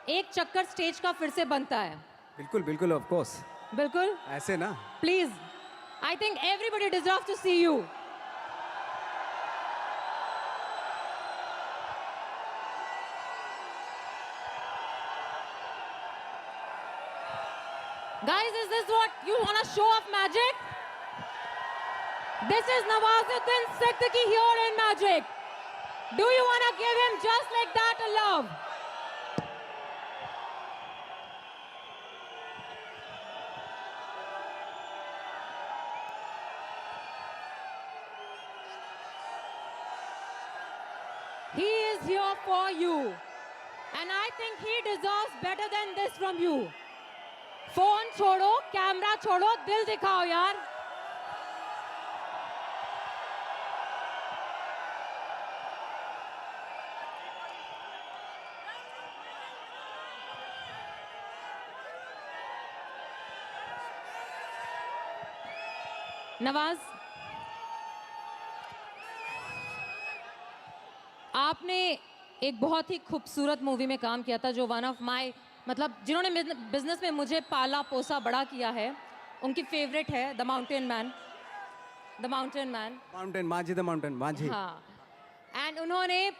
एक चक्कर स्टेज का फिर से बनता है। बिल्कुल बिल्कुल, ऑफ कोर्स, बिल्कुल ऐसे ना। Please, I think everybody deserve to see you. Guys, is this what you want to show off magic? This is Nawazuddin Siddiqui here in Magic. Do you want to give him just like that a love? He is here for you. And I think he deserves better than this from you. Phone छोड़ो, कैमरा छोड़ो, दिल दिखाओ यार। नवाज, आपने एक बहुत ही खूबसूरत मूवी में काम किया था, जो वन ऑफ माय, मतलब जिन्होंने बिजनेस में मुझे पाला पोसा बड़ा किया है, उनकी फेवरेट है the mountain man. The mountain man, mountain माझी, द माउंटेन माझी। हाँ, एंड उन्होंने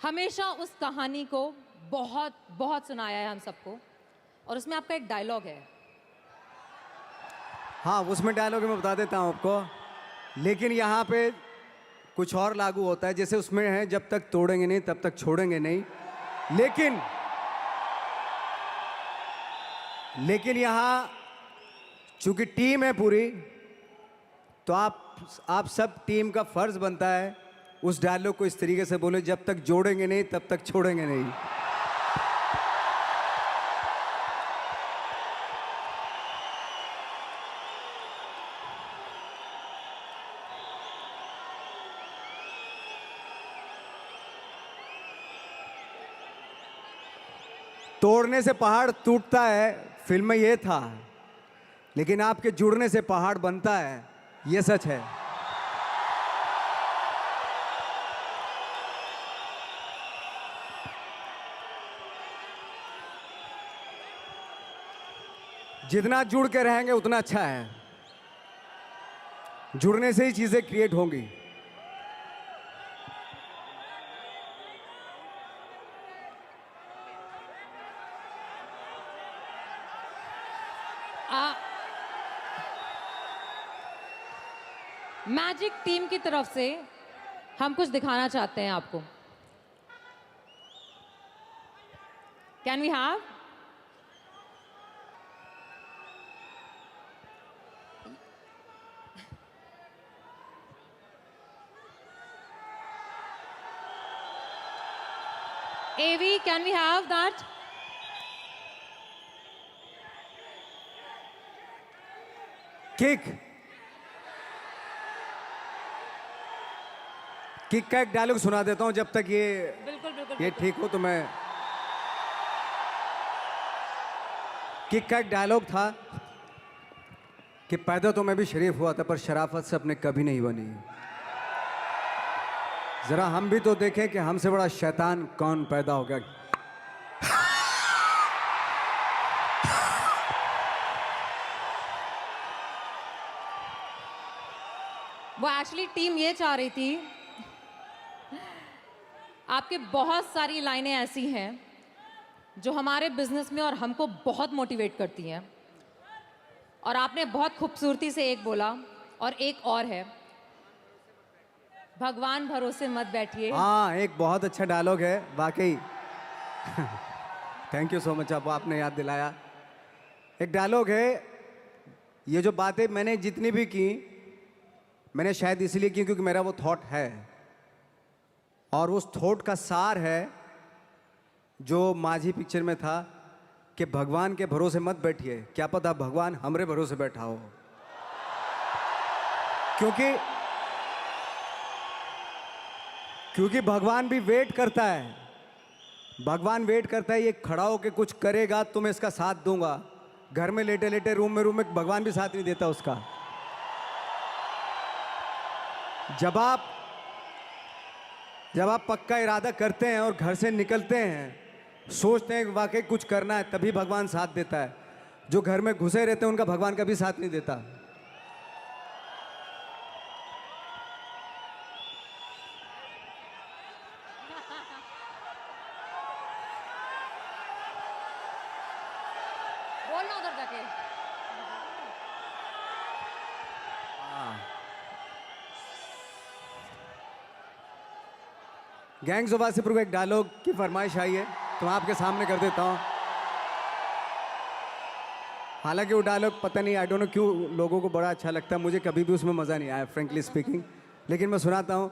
हमेशा उस कहानी को बहुत बहुत सुनाया है हम सबको। और उसमें आपका एक डायलॉग है। हाँ, उसमें डायलॉग मैं बता देता हूँ आपको, लेकिन यहाँ पे कुछ और लागू होता है। जैसे उसमें है, जब तक तोड़ेंगे नहीं तब तक छोड़ेंगे नहीं। लेकिन यहाँ चूंकि टीम है पूरी, तो आप सब टीम का फर्ज बनता है उस डायलॉग को इस तरीके से बोले, जब तक जोड़ेंगे नहीं तब तक छोड़ेंगे नहीं। तोड़ने से पहाड़ टूटता है, फिल्म में ये था, लेकिन आपके जुड़ने से पहाड़ बनता है, ये सच है। जितना जुड़ के रहेंगे उतना अच्छा है। जुड़ने से ही चीजें क्रिएट होंगी। मैजिक टीम की तरफ से हम कुछ दिखाना चाहते हैं आपको। Can we have? AV, can we have that? Kick का एक डायलॉग सुना देता हूं जब तक बिल्कुल बिल्कुल ये ठीक हो तो मैं। किक का एक डायलॉग था कि पैदा तो मैं भी शरीफ हुआ था पर शराफत से अपने कभी नहीं बनी। जरा हम भी तो देखें कि हमसे बड़ा शैतान कौन पैदा हो गया। वो एक्चुअली टीम ये चाह रही थी, आपके बहुत सारी लाइनें ऐसी हैं जो हमारे बिजनेस में और हमको बहुत मोटिवेट करती हैं, और आपने बहुत खूबसूरती से एक बोला और एक और है, भगवान भरोसे मत बैठिए। हाँ, एक बहुत अच्छा डायलॉग है वाकई। थैंक यू सो मच, आपने याद दिलाया। एक डायलॉग है, ये जो बातें मैंने जितनी भी की मैंने शायद इसलिए की क्योंकि मेरा वो थॉट है, और उस थॉट का सार है जो माझी पिक्चर में था कि भगवान के भरोसे मत बैठिए, क्या पता भगवान हमरे भरोसे बैठा हो। क्योंकि भगवान भी वेट करता है, भगवान वेट करता है, ये खड़ा होके कुछ करेगा तो मैं इसका साथ दूंगा। घर में लेटे लेटे रूम में भगवान भी साथ नहीं देता उसका। जब आप पक्का इरादा करते हैं और घर से निकलते हैं, सोचते हैं कि वाकई कुछ करना है, तभी भगवान साथ देता है। जो घर में घुसे रहते हैं उनका भगवान कभी साथ नहीं देता। बोलना उधर जाके। गैंग्स ऑफ वासेपुर को एक डायलॉग की फरमाइश आई है तो मैं आपके सामने कर देता हूं। हालांकि वो डायलॉग पता नहीं, आई डोंट नो क्यों लोगों को बड़ा अच्छा लगता है, मुझे कभी भी उसमें मज़ा नहीं आया फ्रेंकली स्पीकिंग, लेकिन मैं सुनाता हूं।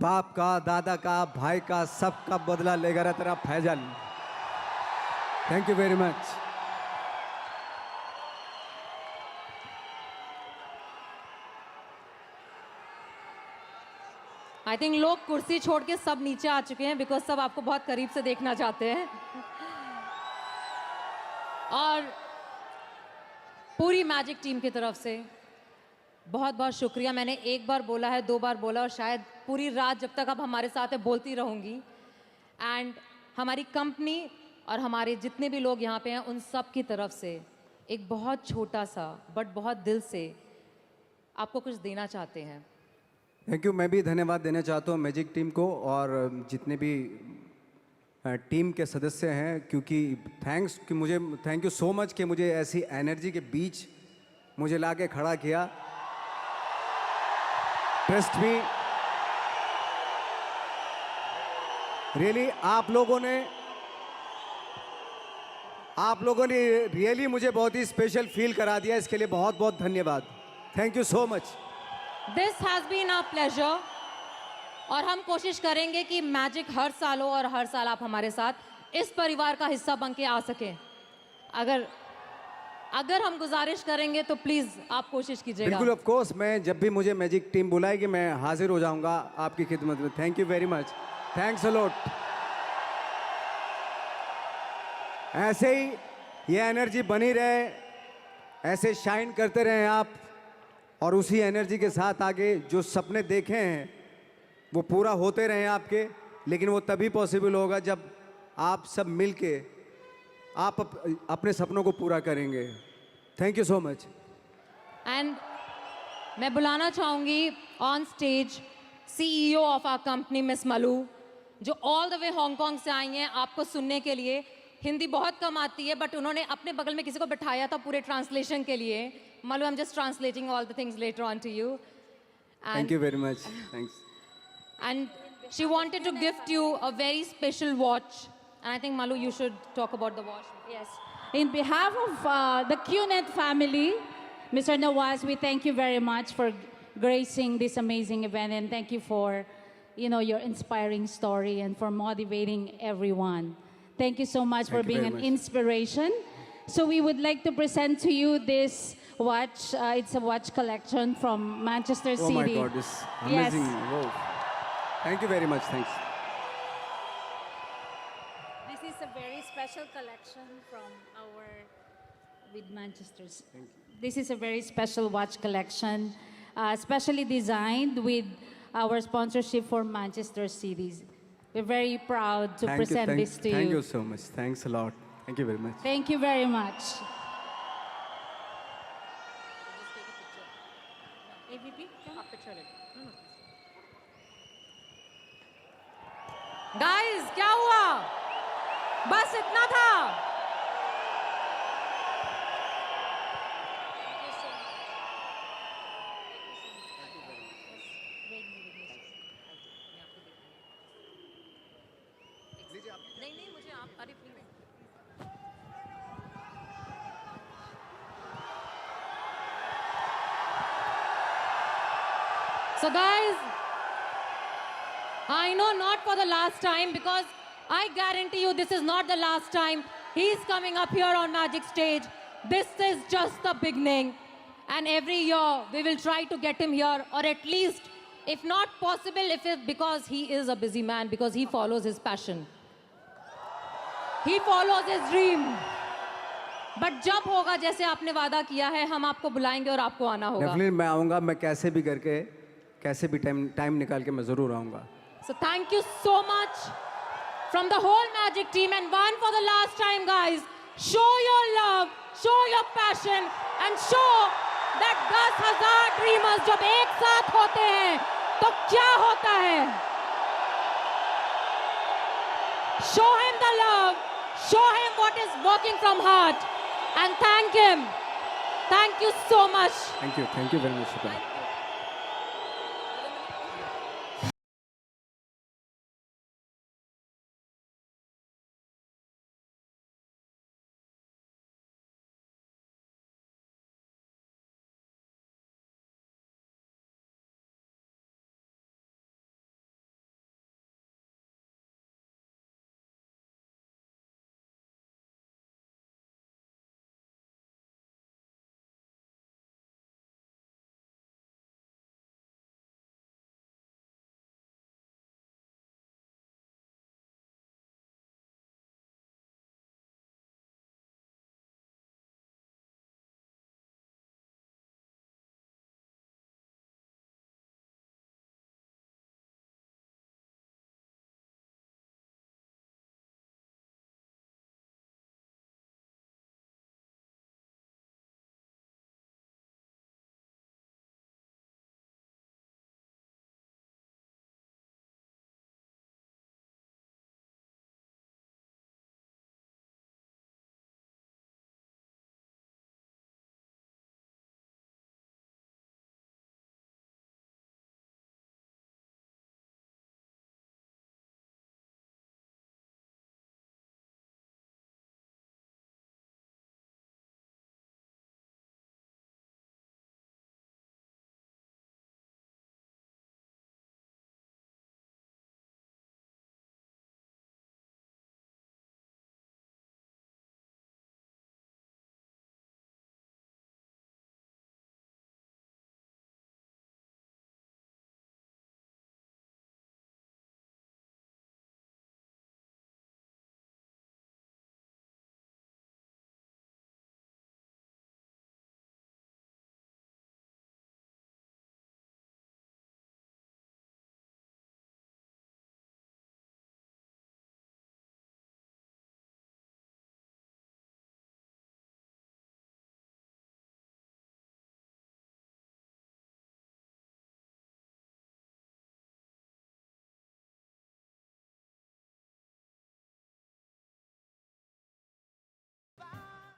बाप का, दादा का, भाई का, सबका बदला लेगा रे तेरा Faizal. Thank you very much. I think लोग कुर्सी छोड़ के सब नीचे आ चुके हैं, बिकॉज सब आपको बहुत करीब से देखना चाहते हैं। और पूरी मैजिक टीम की तरफ से बहुत बहुत शुक्रिया। मैंने एक बार बोला है, 2 बार बोला, और शायद पूरी रात जब तक आप हमारे साथ हैं बोलती रहूँगी। एंड हमारी कंपनी और हमारे जितने भी लोग यहाँ पे हैं उन सब की तरफ से एक बहुत छोटा सा बट बहुत दिल से आपको कुछ देना चाहते हैं। Thank you. मैं भी धन्यवाद देना चाहता हूँ मैजिक टीम को और जितने भी टीम के सदस्य हैं, क्योंकि थैंक यू सो मच कि मुझे ऐसी एनर्जी के बीच मुझे लाके खड़ा किया। ट्रस्ट मी, रियली आप लोगों ने रियली मुझे बहुत ही स्पेशल फील करा दिया। इसके लिए बहुत बहुत धन्यवाद। Thank you so much. This has been a pleasure, और हम कोशिश करेंगे कि मैजिक हर साल हो और हर साल आप हमारे साथ इस परिवार का हिस्सा बन के आ सकें। अगर हम गुजारिश करेंगे तो प्लीज़ आप कोशिश कीजिएगा। बिल्कुल, ऑफ कोर्स, मैं जब भी मुझे मैजिक टीम बुलाएगी मैं हाजिर हो जाऊंगा आपकी खिदमत में। Thank you very much, thanks a lot. ऐसे ही ये एनर्जी बनी रहे, ऐसे शाइन करते रहें आप, और उसी एनर्जी के साथ आगे जो सपने देखे हैं वो पूरा होते रहें आपके। लेकिन वो तभी पॉसिबल होगा जब आप सब मिलके आप अपने सपनों को पूरा करेंगे। Thank you so much. And मैं बुलाना चाहूंगी on stage CEO of our company miss Malu, जो ऑल द वे हांगकांग से आई हैं आपको सुनने के लिए। हिंदी बहुत कम आती है, बट उन्होंने अपने बगल में किसी को बिठाया था पूरे ट्रांसलेशन के लिए। Malu, I am just translating all the things later on to you. Thank you very much. Thanks. And she wanted to gift you a very special watch. And I think, Malu, you should talk about the watch. Yes. In behalf of the QNet family, Mr. Nawaz, we thank you very much for gracing this amazing event, and thank you for, your inspiring story and for motivating everyone. Thank you so much for Thank you being very an much. inspiration. So we would like to present to you this watch. It's a watch collection from Manchester Oh City. my God, this Yes. amazing. Wow. Thank you very much. Thanks. This is a very special collection from our with Manchester's. This is a very special watch collection, specially designed with our sponsorship for Manchester City. We're very proud to present this to Thank you. you so much. Thanks a lot. Thank you very much. Thank you very much. Guys, क्या हुआ? बस इतना था। नहीं नहीं, मुझे आप, अरे please. So guys, I know not for the last time, because I guarantee you this is not the last time he's coming up here on Magic Stage. This is just the beginning. And every year we will try to get him here, or at least, if not possible, because he is a busy man, because he follows his passion. He follows his dream. But जब होगा जैसे आपने वादा किया है, हम आपको बुलाएंगे और आपको आना होगा. Definitely मैं आऊँगा. मैं कैसे भी करके, कैसे भी टाइम निकाल के मैं ज़रूर आऊँगा. So thank you so much from the whole Magic team, and one for the last time, guys. Show your love, show your passion, and show that 10,000 dreamers जब एक साथ होते हैं तो क्या होता है? Show him the love, show him what is working from heart, and thank him. Thank you so much. Thank you very much, Shukla.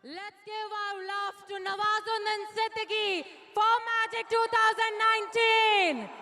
Let's give our love to Nawazuddin Siddiqui for Magic 2019.